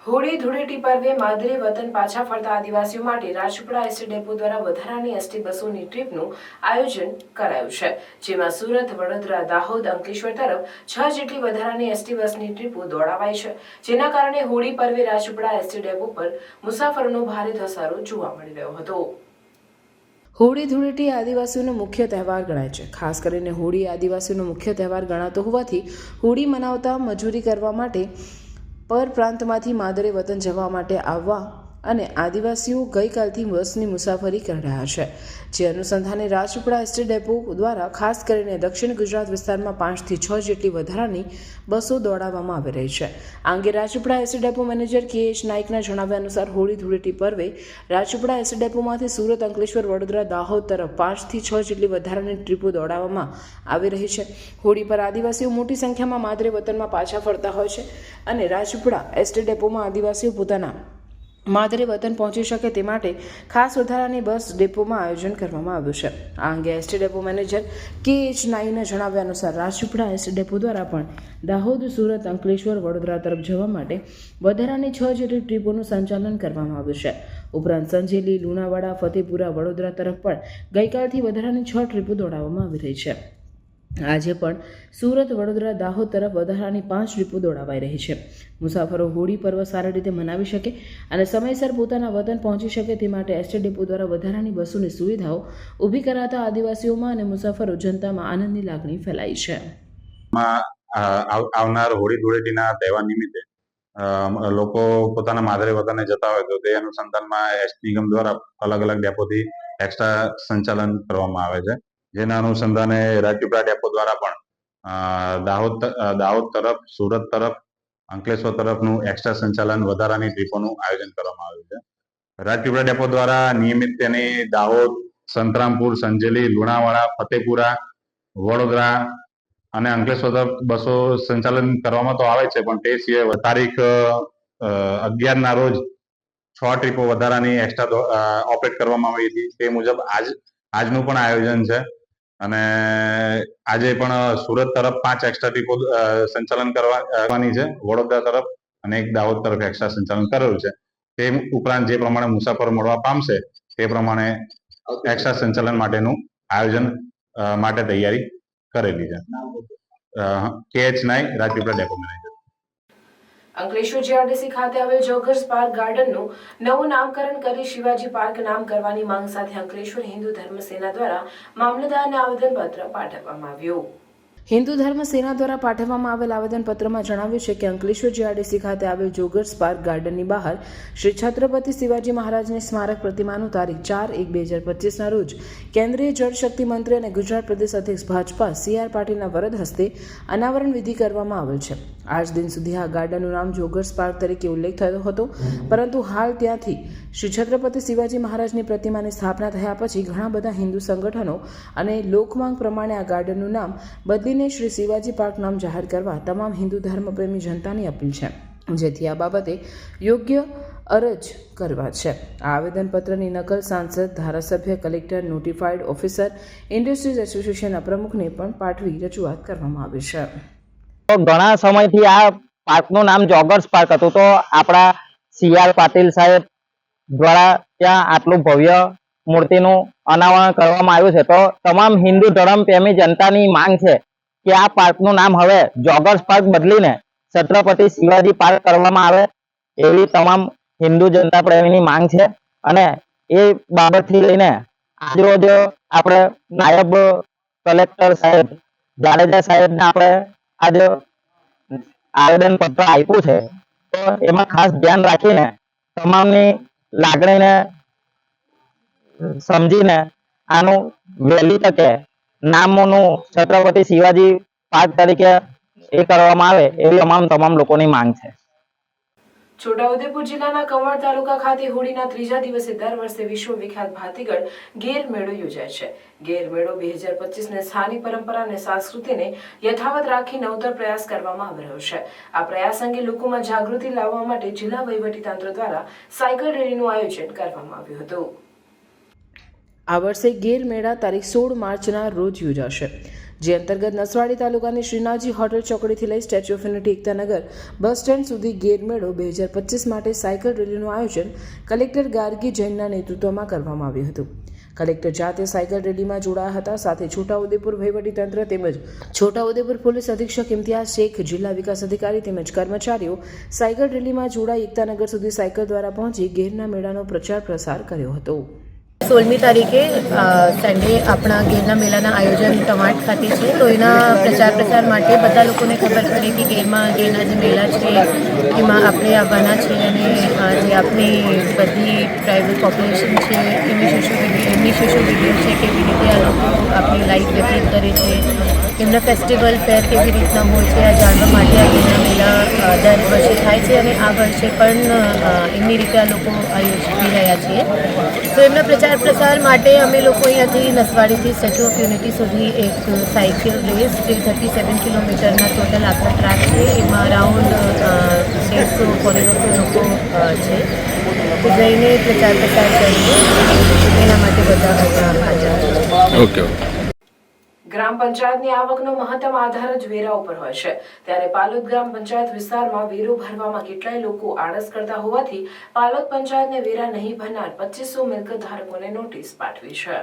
Holi Dhuleti પર્વે માદરે વતન પાછા ફરતા આદિવાસીઓ માટે રાજપીપળા એસટી ડેપો દ્વારા વધારાની એસટી બસોની ટ્રીપનું આયોજન કરાયું છે, જેમાં સુરત, વડોદરા, દાહોદ, અંકલેશ્વર તરફ 6 જેટલી વધારાની એસટી બસની ટ્રીપો દોડાવાઈ છે, જેના કારણે હોળી પર્વે રાજપીપળા એસટી ડેપો પર મુસાફરોનો ભારે ધસારો જોવા મળી રહ્યો હતો. હોળી ધૂળેટી આદિવાસીઓનો મુખ્ય તહેવાર ગણાય છે. ખાસ કરીને હોળી આદિવાસીઓનો મુખ્ય તહેવાર ગણાતો હોવાથી હોળી મનાવતા મજૂરી કરવા માટે પર પ્રાંતમાંથી માદરે વતન જવા માટે આવવા અને આદિવાસીઓ ગઈકાલથી બસની મુસાફરી કરી રહ્યા છે, જે અનુસંધાને રાજપીપળા એસટી ડેપો દ્વારા ખાસ કરીને દક્ષિણ ગુજરાત વિસ્તારમાં 5 થી 6 જેટલી વધારાની બસો દોડાવવામાં આવી રહી છે. આ અંગે Rajpipla ST depot manager KH નાઇકના જણાવ્યા અનુસાર હોળી ધૂળેટી પર્વે રાજપીપળા એસટી ડેપોમાંથી સુરત, અંકલેશ્વર, વડોદરા, દાહોદ તરફ 5 થી 6 જેટલી વધારાની ટ્રીપો દોડાવવામાં આવી રહી છે. હોળી પર આદિવાસીઓ મોટી સંખ્યામાં માદરે વતનમાં પાછા ફરતા હોય છે અને રાજપીપળા એસટી ડેપોમાં આદિવાસીઓ પોતાના માદરે વતન પહોંચી શકે તે માટે ખાસ વધારાની બસ ડેપોમાં આયોજન કરવામાં આવ્યું છે. આ અંગે એસટી ડેપો મેનેજર KH નાઈના જણાવ્યા અનુસાર રાજપીપળા એસટી ડેપો દ્વારા પણ દાહોદ, સુરત, અંકલેશ્વર, વડોદરા તરફ જવા માટે વધારાની 6 જેટલી ટ્રીપોનું સંચાલન કરવામાં આવ્યું છે. ઉપરાંત સંજેલી, લુણાવાડા, ફતેપુરા, વડોદરા તરફ પણ ગઈકાલથી વધારાની 6 ટ્રીપો દોડાવવામાં આવી રહી છે. આજે પણ સુરત, વડોદરા, દાહોદ તરફ વધારાની 5 ટ્રીપો દોડાવાઈ રહી છે. મુસાફરો હોળી પર્વ સારી રીતે મનાવી શકે અને સમયસર પોતાના વતન પહોંચી શકે તે માટે એસટી ડેપો દ્વારા વધારાની બસોની સુવિધાઓ ઊભી કરાતા આદિવાસીઓમાં અને મુસાફરો જનતામાં આનંદની લાગણી ફેલાઈ છે. આવનાર હોળી ધૂળેટીના તહેવાર નિમિત્તે લોકો પોતાના માદરે વતને જતા હોય તો તે અનુસંધાનમાં એસટી નિગમ દ્વારા અલગ અલગ ડેપોથી એક્સ્ટ્રા સંચાલન કરવામાં આવે છે. જેના અનુસંધાને રાજપીપળા ડેપો દ્વારા પણ દાહોદ તરફ, સુરત તરફ, અંકલેશ્વર તરફનું એક્સ્ટ્રા સંચાલન વધારાની ટ્રીપોનું આયોજન કરવામાં આવ્યું છે. રાજપીપળા ડેપો દ્વારા નિયમિત તેની દાહોદ, સંતરામપુર, સંજેલી, લુણાવાડા, ફતેપુરા, વડોદરા અને અંકલેશ્વર તરફ બસો સંચાલન કરવામાં તો આવે છે, પણ તે સિવાય તારીખ 11ના રોજ 6 ટ્રીપો વધારાની એક્સ્ટ્રા ઓપરેટ કરવામાં આવી હતી. તે મુજબ આજનું પણ આયોજન છે અને આજે પણ સુરત તરફ 5 એક્સ્ટ્રા ટ્રીપો સંચાલન કરવાની છે, વડોદરા તરફ અને એક દાહોદ તરફ એક્સ્ટ્રા સંચાલન કરેલું છે. તે ઉપરાંત જે પ્રમાણે મુસાફરો મળવા પામશે તે પ્રમાણે એક્સ્ટ્રા સંચાલન માટેનું આયોજન માટે તૈયારી કરેલી છે. KH Nayak, Rajpipla depot manager. Ankleshwar GRDC ખાતે આવેલ જોગર્સ પાર્ક ગાર્ડનનું નવું નામકરણ કરી શિવાજી પાર્ક નામ કરવાની માંગ સાથે અંકલેશ્વર હિન્દુ ધર્મ સેના દ્વારા મામલતદારને આવેદનપત્ર પાઠવવામાં આવ્યું. હિન્દુ ધર્મ સેના દ્વારા પાઠવવામાં આવેલ આવેદનપત્રમાં જણાવ્યું છે કે અંકલેશ્વર જીઆરડીસી ખાતે આવેલ જોગર્સ પાર્ક ગાર્ડનની બહાર શ્રી છત્રપતિ શિવાજી મહારાજની સ્મારક પ્રતિમાનું તારીખ 4/1/2025ના રોજ કેન્દ્રીય જળશક્તિ મંત્રી અને ગુજરાત પ્રદેશ અધ્યક્ષ ભાજપા CR પાટીલના વરદ હસ્તે અનાવરણ વિધિ કરવામાં આવેલ છે. આજ દિન સુધી આ ગાર્ડનનું નામ જોગર્સ પાર્ક તરીકે ઉલ્લેખ થયો હતો, પરંતુ હાલ ત્યાંથી શ્રી છત્રપતિ શિવાજી મહારાજની પ્રતિમાની સ્થાપના થયા પછી ઘણા બધા હિન્દુ સંગઠનો અને લોકમાંગ પ્રમાણે આ ગાર્ડનનું નામ બદલીને શ્રી શિવાજી પાર્ક નામ જાહેર કરવા તમામ હિન્દુ ધર્મપ્રેમી જનતાની અપીલ છે, જેથી આ બાબતે યોગ્ય અરજ કરવા છે. આ આવેદનપત્રની નકલ સાંસદ, ધારાસભ્ય, કલેક્ટર, નોટિફાઈડ ઓફિસર, ઇન્ડસ્ટ્રીઝ એસોસિએશનના પ્રમુખને પણ પાઠવી રજૂઆત કરવામાં આવી છે. ઘણા સમયથી આ પાર્કનું નામ જોગર્સ પાર્ક હતું, તો આપણા CR પાટીલ સાહેબ દ્વારા ત્યાં આટલું ભવ્ય મૂર્તિનું અનાવરણ કરવામાં આવ્યું છે. તો તમામ હિન્દુ ધર્મ પ્રેમી જનતાની માંગ છે કે આ પાર્કનું નામ હવે જોગર્સ પાર્ક બદલીને છત્રપતિ શિવાજી પાર્ક કરવામાં આવે, એવી તમામ હિન્દુ જનતા પ્રેમીની માંગ છે. અને એ બાબતથી લઈને આજરોજ આપણે નાયબ કલેક્ટર સાહેબ જાડેજા સાહેબને આપણે આજે આવેદન પત્ર આપ્યું છે. તો એમાં ખાસ ધ્યાન રાખીને તમામની લાગણીને સમજીને આનું વહેલી તકે નામનું છત્રપતિ શિવાજી પાર્ક તરીકે એ કરવામાં આવે એવી તમામ લોકોની માંગ છે. છોટાઉદેપુર જિલ્લાના કવાડ તાલુકા ખાતે હોળીના 3જા દિવસે દર વર્ષે વિશ્વવિખ્યાત ભાતીગળ ગેર મેળો યોજાય છે. ગેર મેળો 2025ને સ્થાનિક પરંપરા અને સંસ્કૃતિને યથાવત રાખી નવતર પ્રયાસ કરવામાં આવી રહ્યો છે. આ પ્રયાસ અંગે લોકોમાં જાગૃતિ લાવવા માટે જિલ્લા વહીવટીતંત્ર દ્વારા સાયકલ રેલીનું આયોજન કરવામાં આવ્યું હતું. આ વર્ષે ગેર મેળા તારીખ 16 માર્ચના રોજ યોજાશે, જે અંતર્ગત નસવાડી તાલુકાની શ્રીનાથજી હોટલ ચોકડીથી લઈ statue of unity Ektanagar bus stand સુધી ગેર મેળો 2025 માટે સાયકલ રેલીનું આયોજન કલેક્ટર ગાર્ગી જૈનના નેતૃત્વમાં કરવામાં આવ્યું હતું. કલેક્ટર જાતે સાયકલ રેલીમાં જોડાયા હતા. સાથે છોટાઉદેપુર વહીવટીતંત્ર તેમજ છોટાઉદેપુર પોલીસ અધિક્ષક ઇમ્તિયાઝ શેખ, જિલ્લા વિકાસ અધિકારી તેમજ કર્મચારીઓ સાયકલ રેલીમાં જોડાઈ એકતાનગર સુધી સાયકલ દ્વારા પહોંચી ગેરના મેળાનો પ્રચાર પ્રસાર કર્યો હતો. 16મી તારીખે સન્ડે આપણા ગેરના મેળાના આયોજન ટમાટ ખાતે છે, તો એના પ્રચાર માટે બધા લોકોને ખબર પડે કે ગેરના જે મેળા છે એમાં આપણે આવવાના છે અને જે આપણી બધી ટ્રાઇબલ પોપ્યુલેશન છે એમની સોશિયલ વિડીયો છે, કેવી રીતે આ લોકો આપણી લાઈફ વ્યતીત કરે છે, એમના ફેસ્ટિવલ ફેર કેવી રીતના હોય છે, આ જાણવા માટે આ ગેરના મેળા દર વર્ષે થાય છે અને આ વર્ષે પણ એમની રીતે આ લોકો આયોજી રહ્યા છીએ. તો એમના પ્રચાર પ્રસાર માટે અમે લોકો અહીંયાથી નસવાડીથી સ્ટેચ્યુ ઓફ યુનિટી સુધી એક સાયકલ રેસ, જે 37 કિલોમીટરના ટોટલ આખા ટ્રેક છે, એમાં અરાઉન્ડ 150-150 લોકો છે, તો જઈને પ્રચાર પ્રસાર કરીએ એના માટે બધા હાજર છે. ગ્રામ પંચાયતની આવકનો મહત્તમ આધાર જ વેરા ઉપર હોય છે, ત્યારે પાલોદ ગ્રામ પંચાયત વિસ્તારમાં વેરો ભરવામાં કેટલાય લોકો આળસ કરતા હોવાથી પાલોદ પંચાયતને વેરા નહીં ભરનાર 2500 મિલકત ધારકોને નોટિસ પાઠવી છે.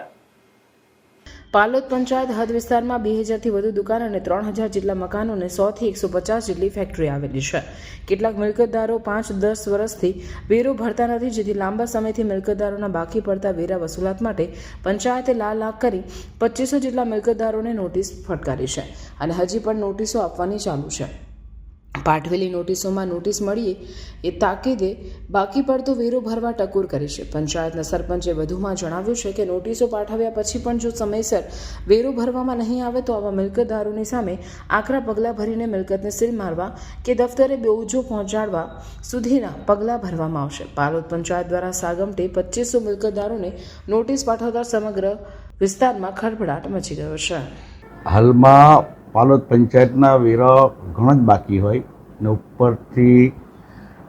પાલોદ પંચાયત હદ વિસ્તારમાં 2000થી વધુ દુકાન અને 3000 જેટલા મકાનો અને 100થી 150 જેટલી ફેક્ટરી આવેલી છે. કેટલાક મિલકતદારો 5-10 વર્ષથી વેરો ભરતા નથી, જેથી લાંબા સમયથી મિલકતદારોના બાકી પડતા વેરા વસૂલાત માટે પંચાયતે લાખ કરી 2500 જેટલા મિલકતદારોને નોટિસ ફટકારી છે અને હજી પણ નોટિસો આપવાની ચાલુ છે. પાઠવેલી નોટિસોમાં નોટિસ મળીએ એ તાકીદે બાકી પડતો વેરો ભરવા ટકોર કરી છે. પંચાયતના સરપંચે વધુમાં જણાવ્યું છે કે નોટિસો પાઠવ્યા પછી પણ જો સમયસર વેરો ભરવામાં નહીં આવે તો આવા મિલકતદારોની સામે આકરા પગલાં ભરીને મિલકતને સીલ મારવા કે દફતરે બોજો પહોંચાડવા સુધીના પગલાં ભરવામાં આવશે. પાલોદ પંચાયત દ્વારા સાગમટે 2500 મિલકતદારોને નોટિસ પાઠવતા સમગ્ર વિસ્તારમાં ખળભળાટ મચી ગયો છે. હાલમાં પાલોદ પંચાયતના વેરા ઘણો જ બાકી હોય ને ઉપરથી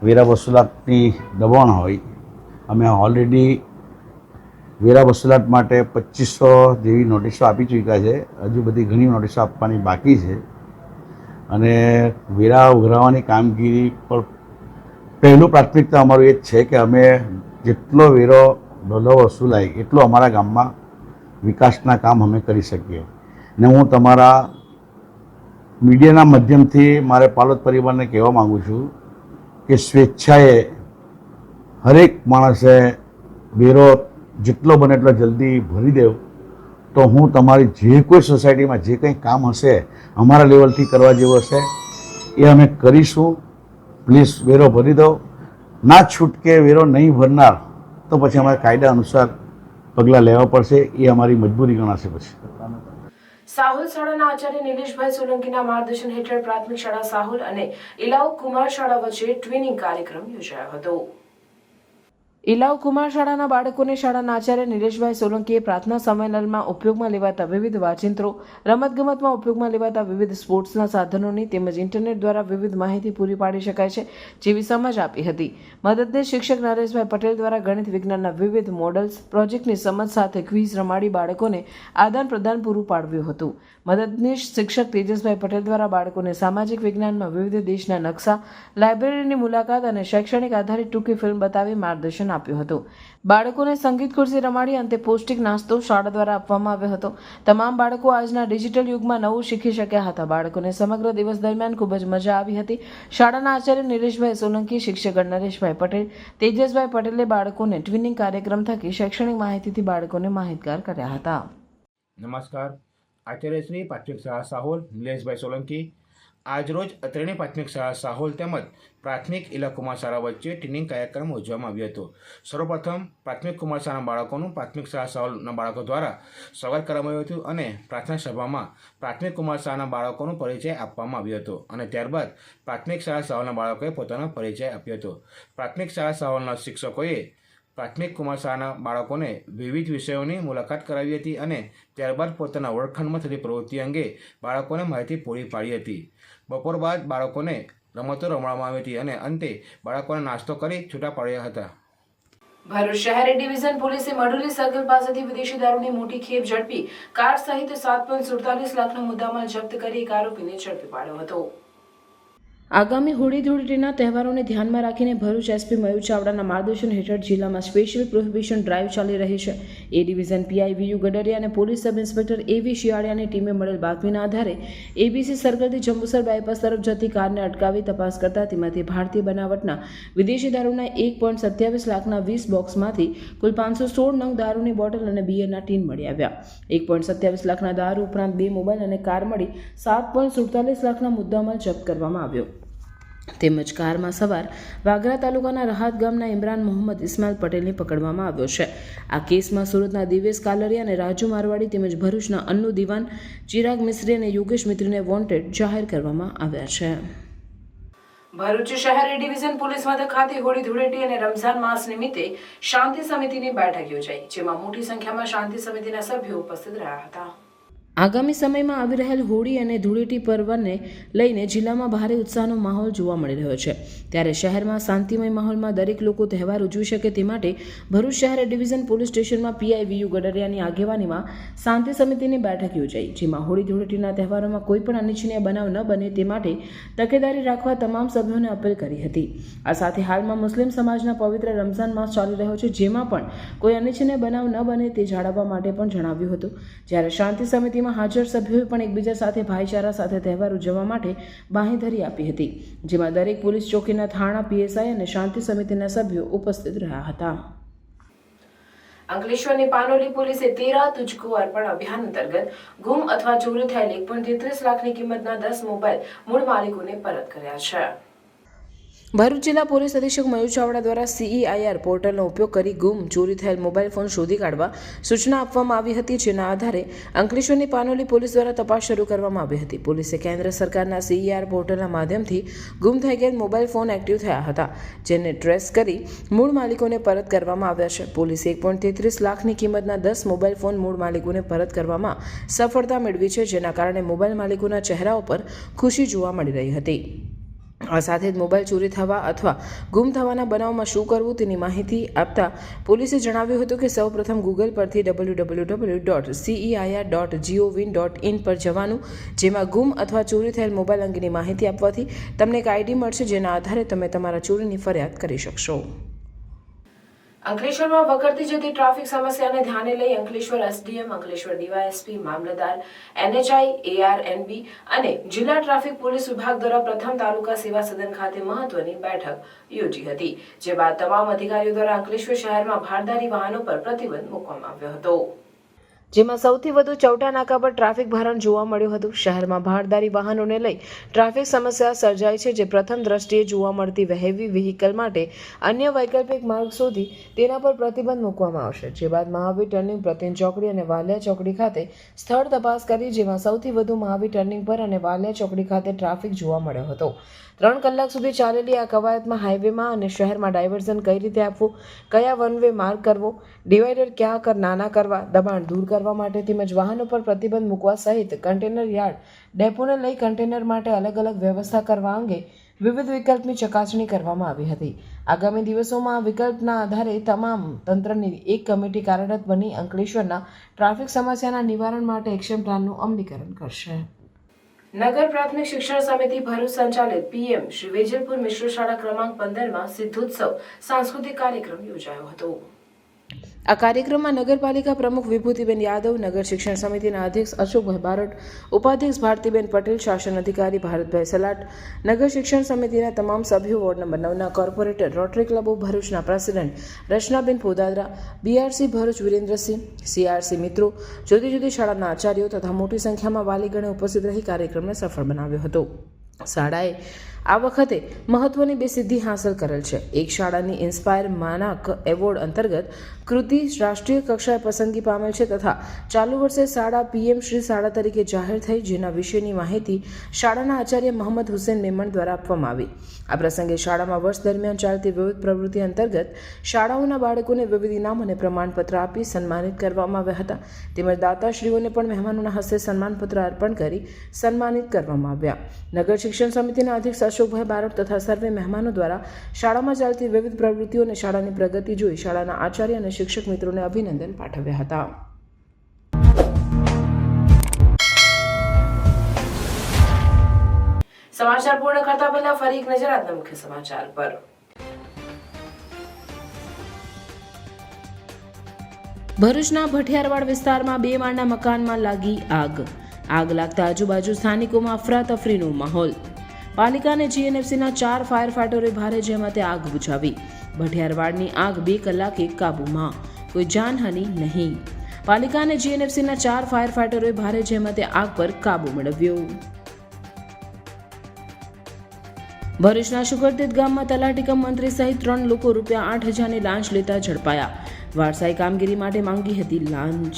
વેરા વસૂલાતની દબાણ હોય. અમે ઓલરેડી વેરા વસૂલાત માટે 2500 જેવી નોટિસો આપી ચૂક્યા છે. હજુ બધી ઘણી નોટિસો આપવાની બાકી છે અને વેરા ઉઘરાવવાની કામગીરી પર પહેલું પ્રાથમિકતા અમારું એ જ છે કે અમે જેટલો વેરો ડોલો વસૂલાય એટલો અમારા ગામમાં વિકાસના કામ અમે કરી શકીએ. ને હું તમારા મીડિયાના માધ્યમથી મારે પાલોદ પરિવારને કહેવા માગું છું કે સ્વેચ્છાએ હરેક માણસે વેરો જેટલો બને એટલો જલ્દી ભરી દેવ, તો હું તમારી જે કોઈ સોસાયટીમાં જે કંઈ કામ હશે અમારા લેવલથી કરવા જેવું હશે એ અમે કરીશું. પ્લીઝ વેરો ભરી દો. ના છૂટકે વેરો નહીં ભરનાર તો પછી અમારે કાયદા અનુસાર પગલાં લેવા પડશે. એ અમારી મજબૂરી ગણાશે. પછી સાહુલ શાળાના આચાર્ય નિલેશભાઈ સોલંકીના માર્ગદર્શન હેઠળ પ્રાથમિક શાળા સાહુલ અને ઇલાવ કુમાર શાળા વચ્ચે ટ્વિનિંગ કાર્યક્રમ યોજાયો હતો. ઇલાવ કુમાર શાળાના બાળકોને શાળાના આચાર્ય નિલેશભાઈ સોલંકીએ પ્રાર્થના સંમેલનમાં ઉપયોગમાં લેવાતા વિવિધ વાંચિત્રો, રમતગમતમાં ઉપયોગમાં લેવાતા વિવિધ સ્પોર્ટ્સના સાધનોની તેમજ ઇન્ટરનેટ દ્વારા વિવિધ માહિતી પૂરી પાડી શકાય છે જેવી સમજ આપી હતી. મદદનીશ શિક્ષક નરેશભાઈ પટેલ દ્વારા ગણિત વિજ્ઞાનના વિવિધ મોડલ્સ, પ્રોજેક્ટની સમજ સાથે ક્વિઝ રમાડી બાળકોને આદાન પ્રદાન પૂરું પાડવ્યું હતું. મદદનીશ શિક્ષક તેજસભાઈ પટેલ દ્વારા બાળકોને સામાજિક વિજ્ઞાનમાં વિવિધ દેશના નકશા, લાઇબ્રેરીની મુલાકાત અને શૈક્ષણિક આધારિત ટૂંકી ફિલ્મ બતાવી માર્ગદર્શન આપ્યું હતું. બાળકોને સંગીત ખુરશી રમાડી અંતે પૌષ્ટિક નાસ્તો શાળા દ્વારા આપવામાં આવ્યો હતો. તમામ બાળકો આજના ડિજિટલ યુગમાં નવું શીખી શક્યા હતા. બાળકોને સમગ્ર દિવસ દરમિયાન ખૂબ જ મજા આવી હતી. શાળાના આચાર્ય નિલેશભાઈ સોલંકી, શિક્ષક નરેશભાઈ પટેલ, તેજસભાઈ પટેલે બાળકોને ટ્વિનિંગ કાર્યક્રમ થકી શૈક્ષણિક માહિતીથી બાળકોને માહિતગાર કર્યા હતા. નમસ્કાર. આચાર્ય શ્રી પ્રાથમિક શાળા સાહોલ નિલેશભાઈ સોલંકી. આજરોજ અત્રેની પ્રાથમિક શાળા સાહોલ તેમજ પ્રાથમિક ઇલા કુમાર શાળા વચ્ચે ટ્રેનિંગ કાર્યક્રમ યોજવામાં આવ્યો હતો. સર્વપ્રથમ પ્રાથમિક કુમાર શાળાના બાળકોનું પ્રાથમિક શાળા સાહોલના બાળકો દ્વારા સ્વાગત કરવામાં આવ્યું હતું અને પ્રાર્થના સભામાં પ્રાથમિક કુમાર શાળાના બાળકોનો પરિચય આપવામાં આવ્યો હતો અને ત્યારબાદ પ્રાથમિક શાળા સાહોલના બાળકોએ પોતાનો પરિચય આપ્યો હતો. પ્રાથમિક શાળા સાહોલના શિક્ષકોએ પ્રાથમિક કુમાર શાળાના બાળકોને વિવિધ વિષયોની મુલાકાત કરાવી હતી અને ત્યારબાદ પોતાના વર્ગખંડમાં થતી પ્રવૃત્તિ અંગે બાળકોને માહિતી પૂરી પાડી હતી. બપોર બાદ બાળકોને રમતો રમાડવામાં આવી હતી અને અંતે બાળકોને નાસ્તો કરી છૂટા પાડ્યા હતા. ભરૂચ શહેર ડિવિઝન પોલીસે મઢુલી સર્કલ પાસેથી વિદેશી દારૂની મોટી ખેપ ઝડપી કાર સહિત 7.47 લાખનો મુદ્દામાલ જપ્ત કરી એક આરોપીને ઝડપી પાડ્યો હતો. આગામી હોળી ધૂળેટીના તહેવારોને ધ્યાનમાં રાખીને ભરૂચ એસપી મયુર ચાવડાના માર્ગદર્શન હેઠળ જિલ્લામાં સ્પેશિયલ પ્રોહિબિશન ડ્રાઈવ ચાલી રહી છે. એ ડિવિઝન પીઆઈ વીયુ ગડરિયા અને પોલીસ સબ ઇન્સ્પેક્ટર એવી શિયાળિયાની ટીમે મળેલ બાતમીના આધારે એબીસી સર્કલથી જંબુસર બાયપાસ તરફ જતી કારને અટકાવી તપાસ કરતા તેમાંથી ભારતીય બનાવટના વિદેશી દારૂના 1.27 લાખના 20 બોક્સમાંથી કુલ 516 નંગ દારૂની બોટલ અને બિયરના ટીન મળી આવ્યા. 1.27 લાખના દારૂ ઉપરાંત 2 મોબાઈલ અને કાર મળી 7.47 લાખના મુદ્દામાલ જપ્ત કરવામાં આવ્યો. તેમજ કારમાં સવાર વાગરા તાલુકાના રહાત ગામના ઇમરાન મોહમ્મદ ઇસ્માઇલ પટેલને પકડવામાં આવ્યો છે. આ કેસમાં સુરતના દિવેશ કાલરિયા અને રાજુ મારવાડી તેમજ ભરૂચના અન્નુ દિવાન, ચિરાગ મિસ્ત્રી અને યોગેશ મિત્રીને વોન્ટેડ જાહેર કરવામાં આવ્યા છે. ભરૂચ શહેર ડિવિઝન પોલીસ મથક ખાતે હોળી ધૂળેટી અને રમઝાન માસ નિમિત્તે શાંતિ સમિતિની બેઠક યોજાઈ, જેમાં મોટી સંખ્યામાં શાંતિ સમિતિના સભ્યો ઉપસ્થિત રહ્યા હતા. આગામી સમયમાં આવી રહેલ હોળી અને ધૂળેટી પર્વને લઈને જિલ્લામાં ભારે ઉત્સાહનો માહોલ જોવા મળી રહ્યો છે. ત્યારે શહેરમાં શાંતિમય માહોલમાં દરેક લોકો તહેવાર ઉજવી શકે તે માટે ભરૂચ શહેર ડિવિઝન પોલીસ સ્ટેશનમાં પીઆઈ વીયુ ગડરિયાની આગેવાનીમાં શાંતિ સમિતિની બેઠક યોજાઈ, જેમાં હોળી ધૂળેટીના તહેવારોમાં કોઈ પણ અનિચ્છનીય બનાવ ન બને તે માટે તકેદારી રાખવા તમામ સભ્યોને અપીલ કરી હતી. આ સાથે હાલમાં મુસ્લિમ સમાજના પવિત્ર રમઝાન માસ ચાલી રહ્યો છે, જેમાં પણ કોઈ અનિચ્છનીય બનાવ ન બને તે જાળવવા માટે પણ જણાવ્યું હતું. જ્યારે શાંતિ સમિતિમાં હાજર સભ્યોએ પણ એકબીજા સાથે ભાઈચારા સાથે તહેવાર ઉજવવા માટે બાંહેધરી આપી હતી, જેમાં દરેક પોલીસ ચોકીના થાણા, પીએસઆઈ અને શાંતિ સમિતિના સભ્યો ઉપસ્થિત રહ્યા હતા. અંકલેશ્વરની પાનોલી પોલીસે 13 તુજકો અર્પણ અભિયાન અંતર્ગત ગુમ અથવા ચોરી થયેલ 1.33 લાખની કિંમતના 10 મોબાઈલ મૂળ માલિકોને પરત કર્યા છે. ભરૂચ જિલ્લા પોલીસ અધિક્ષક મયુર ચાવડા દ્વારા CEIR પોર્ટલનો ઉપયોગ કરી ગુમ, ચોરી થયેલ મોબાઈલ ફોન શોધી કાઢવા સૂચના આપવામાં આવી હતી, જેના આધારે અંકલેશ્વરની પાનોલી પોલીસ દ્વારા તપાસ શરૂ કરવામાં આવી હતી. પોલીસે કેન્દ્ર સરકારના CEIR પોર્ટલના માધ્યમથી ગુમ થઈ ગયેલ મોબાઈલ ફોન એક્ટિવ થયા હતા, જેને ટ્રેસ કરી મૂળ માલિકોને પરત કરવામાં આવ્યા છે. પોલીસે 1.33 લાખની કિંમતના 10 મોબાઈલ ફોન મૂળ માલિકોને પરત કરવામાં સફળતા મેળવી છે, જેના કારણે મોબાઈલ માલિકોના ચહેરાઓ પર ખુશી જોવા મળી રહી હતી. આ સાથે જ મોબાઈલ ચોરી થવા અથવા ગુમ થવાના બનાવમાં શું કરવું તેની માહિતી આપતા પોલીસે જણાવ્યું હતું કે સૌપ્રથમ ગૂગલ પરથી www.ceir.gov.in પર જવાનું, જેમાં ગુમ અથવા ચોરી થયેલ મોબાઈલ અંગેની માહિતી આપવાથી તમને એક આઈડી મળશે, જેના આધારે તમે તમારા ચોરીની ફરિયાદ કરી શકશો. અંકલેશ્વરમાં વકરતી જતી ટ્રાફિક સમસ્યાને ધ્યાને લઈ અંકલેશ્વર SDM, અંકલેશ્વર ડીવાયએસપી, મામલતદાર, NHI, ARNB અને જિલ્લા ટ્રાફિક પોલીસ વિભાગ દ્વારા પ્રથમ તાલુકા સેવા સદન ખાતે મહત્વની બેઠક યોજી હતી, જે બાદ તમામ અધિકારીઓ દ્વારા અંકલેશ્વર શહેરમાં ભારદારી વાહનો પર પ્રતિબંધ મૂકવામાં આવ્યો હતો, જેમાં સૌથી વધુ ચૌટા નાકા પર ટ્રાફિક ભારણ જોવા મળ્યું હતું. શહેરમાં ભારદારી વાહનોને લઈ ટ્રાફિક સમસ્યા સર્જાય છે, જે પ્રથમ દ્રષ્ટિએ જોવા મળતી હેવી વ્હીકલ માટે અન્ય વૈકલ્પિક માર્ગ શોધી તેના પર પ્રતિબંધ મૂકવામાં આવશે. જે બાદ મહાવીર ટર્નિંગ, પ્રતિન ચોકડી અને વાલિયા ચોકડી ખાતે સ્થળ તપાસ કરી, જેમાં સૌથી વધુ મહાવીર ટર્નિંગ પર અને વાલિયા ચોકડી ખાતે ટ્રાફિક જોવા મળ્યો હતો. 3 કલાક સુધી ચાલેલી આ કવાયતમાં હાઈવેમાં અને શહેરમાં ડાયવર્ઝન કઈ રીતે આપવું, કયા વન વે માર્ગ કરવો, ડિવાઈડર ક્યાં નાના કરવા, દબાણ દૂર કરવા માટે તેમજ વાહનો પર પ્રતિબંધ મૂકવા સહિત કન્ટેનર યાર્ડ, ડેપોને લઈ કન્ટેનર માટે અલગ અલગ વ્યવસ્થા કરવા અંગે વિવિધ વિકલ્પની ચકાસણી કરવામાં આવી હતી. આગામી દિવસોમાં આ વિકલ્પના આધારે તમામ તંત્રની એક કમિટી કાર્યરત બની અંકલેશ્વરના ટ્રાફિક સમસ્યાના નિવારણ માટે એક્શન પ્લાનનું અમલીકરણ કરશે. નગર પ્રાથમિક શિક્ષણ સમિતિ ભરૂચ સંચાલિત PM શ્રી વેજલપુર મિશ્ર શાળા ક્રમાંક 15માં સિદ્ધોત્સવ સાંસ્કૃતિક કાર્યક્રમ યોજાયો હતો. આ કાર્યક્રમમાં નગરપાલિકા પ્રમુખ વિભૂતિબેન યાદવ, નગર શિક્ષણ સમિતિના અધ્યક્ષ અશોકભાઈ બારોટ, ઉપાધ્યક્ષ ભારતીબેન પટેલ, શાસન અધિકારી ભારતભાઈ સલાટ, નગર શિક્ષણ સમિતિના તમામ સભ્યો, વોર્ડ નંબર 9ના કોર્પોરેટર, રોટરી ક્લબો ભરૂચના president રચનાબેન પોદાદરા, BRC Bharuch Virendrasinh, CRC મિત્રો, જુદી જુદી શાળાના આચાર્યો તથા મોટી સંખ્યામાં વાલીગણે ઉપસ્થિત રહી કાર્યક્રમને સફળ બનાવ્યો હતો. શાળાએ આ વખતે મહત્વની 2 સિદ્ધિ હાંસલ કરેલ છે. એક શાળાની ઇન્સ્પાયર માનાક એવોર્ડ અંતર્ગત કૃતિ રાષ્ટ્રીય કક્ષાએ પસંદગી પામેલ છે તથા ચાલુ વર્ષે શાળા PM શ્રી શાળા તરીકે જાહેર થઈ, જેના વિશેની માહિતી શાળાના આચાર્ય મોહમ્મદ હુસેન મેમણ દ્વારા આપવામાં આવી. આ પ્રસંગે શાળામાં વર્ષ દરમિયાન ચાલતી વિવિધ પ્રવૃત્તિ અંતર્ગત શાળાઓના બાળકોને વિવિધ ઇનામ અને પ્રમાણપત્ર આપી સન્માનિત કરવામાં આવ્યા હતા, તેમજ દાતાશ્રીઓને પણ મહેમાનોના હસ્તે સન્માનપત્ર અર્પણ કરી સન્માનિત કરવામાં આવ્યા. નગર શિક્ષણ સમિતિના અધ્યક્ષ અશોકભાઈ બારોટ તથા સર્વે મહેમાનો દ્વારા શાળામાં ચાલતી વિવિધ પ્રવૃત્તિઓ અને શાળાની પ્રગતિ જોઈ શાળાના આચાર્ય અને શિક્ષક મિત્રોને અભિનંદન પાઠવ્યા હતા. સમાચાર પૂર્ણ કરતા પહેલા ફરી એક નજર આજના મુખ્ય સમાચાર પર. ભરૂચના ભઠિયારવાડ વિસ્તારમાં 2 માળના મકાનમાં લાગી આગ. આગ લાગતા આજુબાજુ સ્થાનિકોમાં અફરાતફરીનો માહોલ. પાલિકા અને GNFCના 4 ફાયર ફાઈટરોએ ભારે જહેમતે આગ બુઝાવી. ભઠિયારવાડની આગ 2 કલાકે કાબૂમાં, કોઈ જાનહાનિ નહીં. પાલિકા અને GNFCના 4 ફાયર ફાઈટરોએ ભારે જહેમતે આગ પર કાબૂ મેળવ્યો. ભરૂચના શુકરતીર્થ ગામમાં તલાટી કમ મંત્રી સહિત 3 લોકો ₹8,000ની લાંચ લેતા ઝડપાયા. વારસાઈ કામગીરી માટે માંગી હતી લાંચ.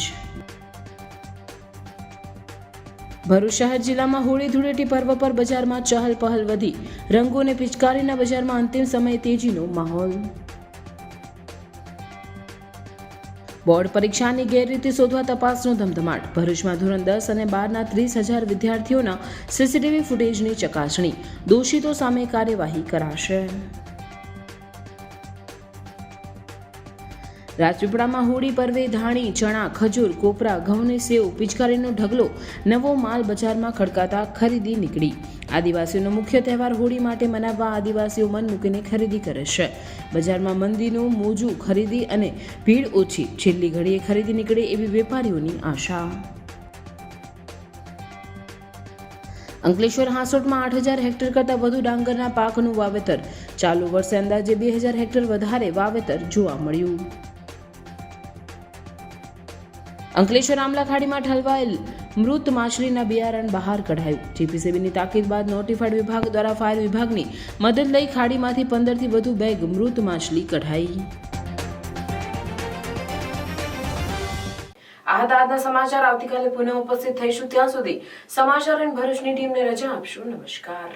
ભરૂચ શહેર જિલ્લામાં હોળી ધૂળેટી પર્વ પર બજારમાં ચહલ પહલ વધી. રંગો અને પિચકારીના બજારમાં અંતિમ સમયે તેજીનો માહોલ. બોર્ડ પરીક્ષાની ગેરરીતિ શોધવા તપાસનો ધમધમાટ. ભરૂચમાં ધોરણ 10 અને 12ના 30,000 વિદ્યાર્થીઓના સીસીટીવી ફૂટેજની ચકાસણી. દોષિતો સામે કાર્યવાહી કરાશે. રાજપીપળામાં હોળી પર્વે ધાણી, ચણા, ખજૂર, કોપરા, ઘઉંની સેવ, પિચકારીનો ઢગલો, નવો માલ બજારમાં ખડકાતા ખરીદી નીકળી. આદિવાસીઓનો મુખ્ય તહેવાર હોળી માટે મનાવવા આદિવાસીઓ મન મૂકીને ખરીદી કરે છે. બજારમાં મંદીનું મોજું, ખરીદી અને ભીડ ઓછી. છેલ્લી ઘડીએ ખરીદી નીકળે એવી વેપારીઓની આશા. અંકલેશ્વર હાંસોટમાં 8,000 હેક્ટર કરતાં વધુ ડાંગરના પાકનું વાવેતર. ચાલુ વર્ષે અંદાજે 2,000 હેક્ટર વધારે વાવેતર જોવા મળ્યું. અંકલેશ્વર આમલા ખાડીમાં ઠલવાયેલ મૃત માછલીના બિયારણ બહાર કઢાયું. જીપીસીબીની તાકીદ બાદ નોટિફાઈડ વિભાગ દ્વારા ફાયર વિભાગની મદદ લઈ ખાડીમાંથી 15થી વધુ બેગ મૃત માછલી કઢાઈ. આ હતા આજના સમાચાર. આવતીકાલે પુનઃ ઉપસ્થિત થઈશું. ત્યાં સુધી સમાચાર અને ભરૂચની ટીમને રજા આપશું. નમસ્કાર.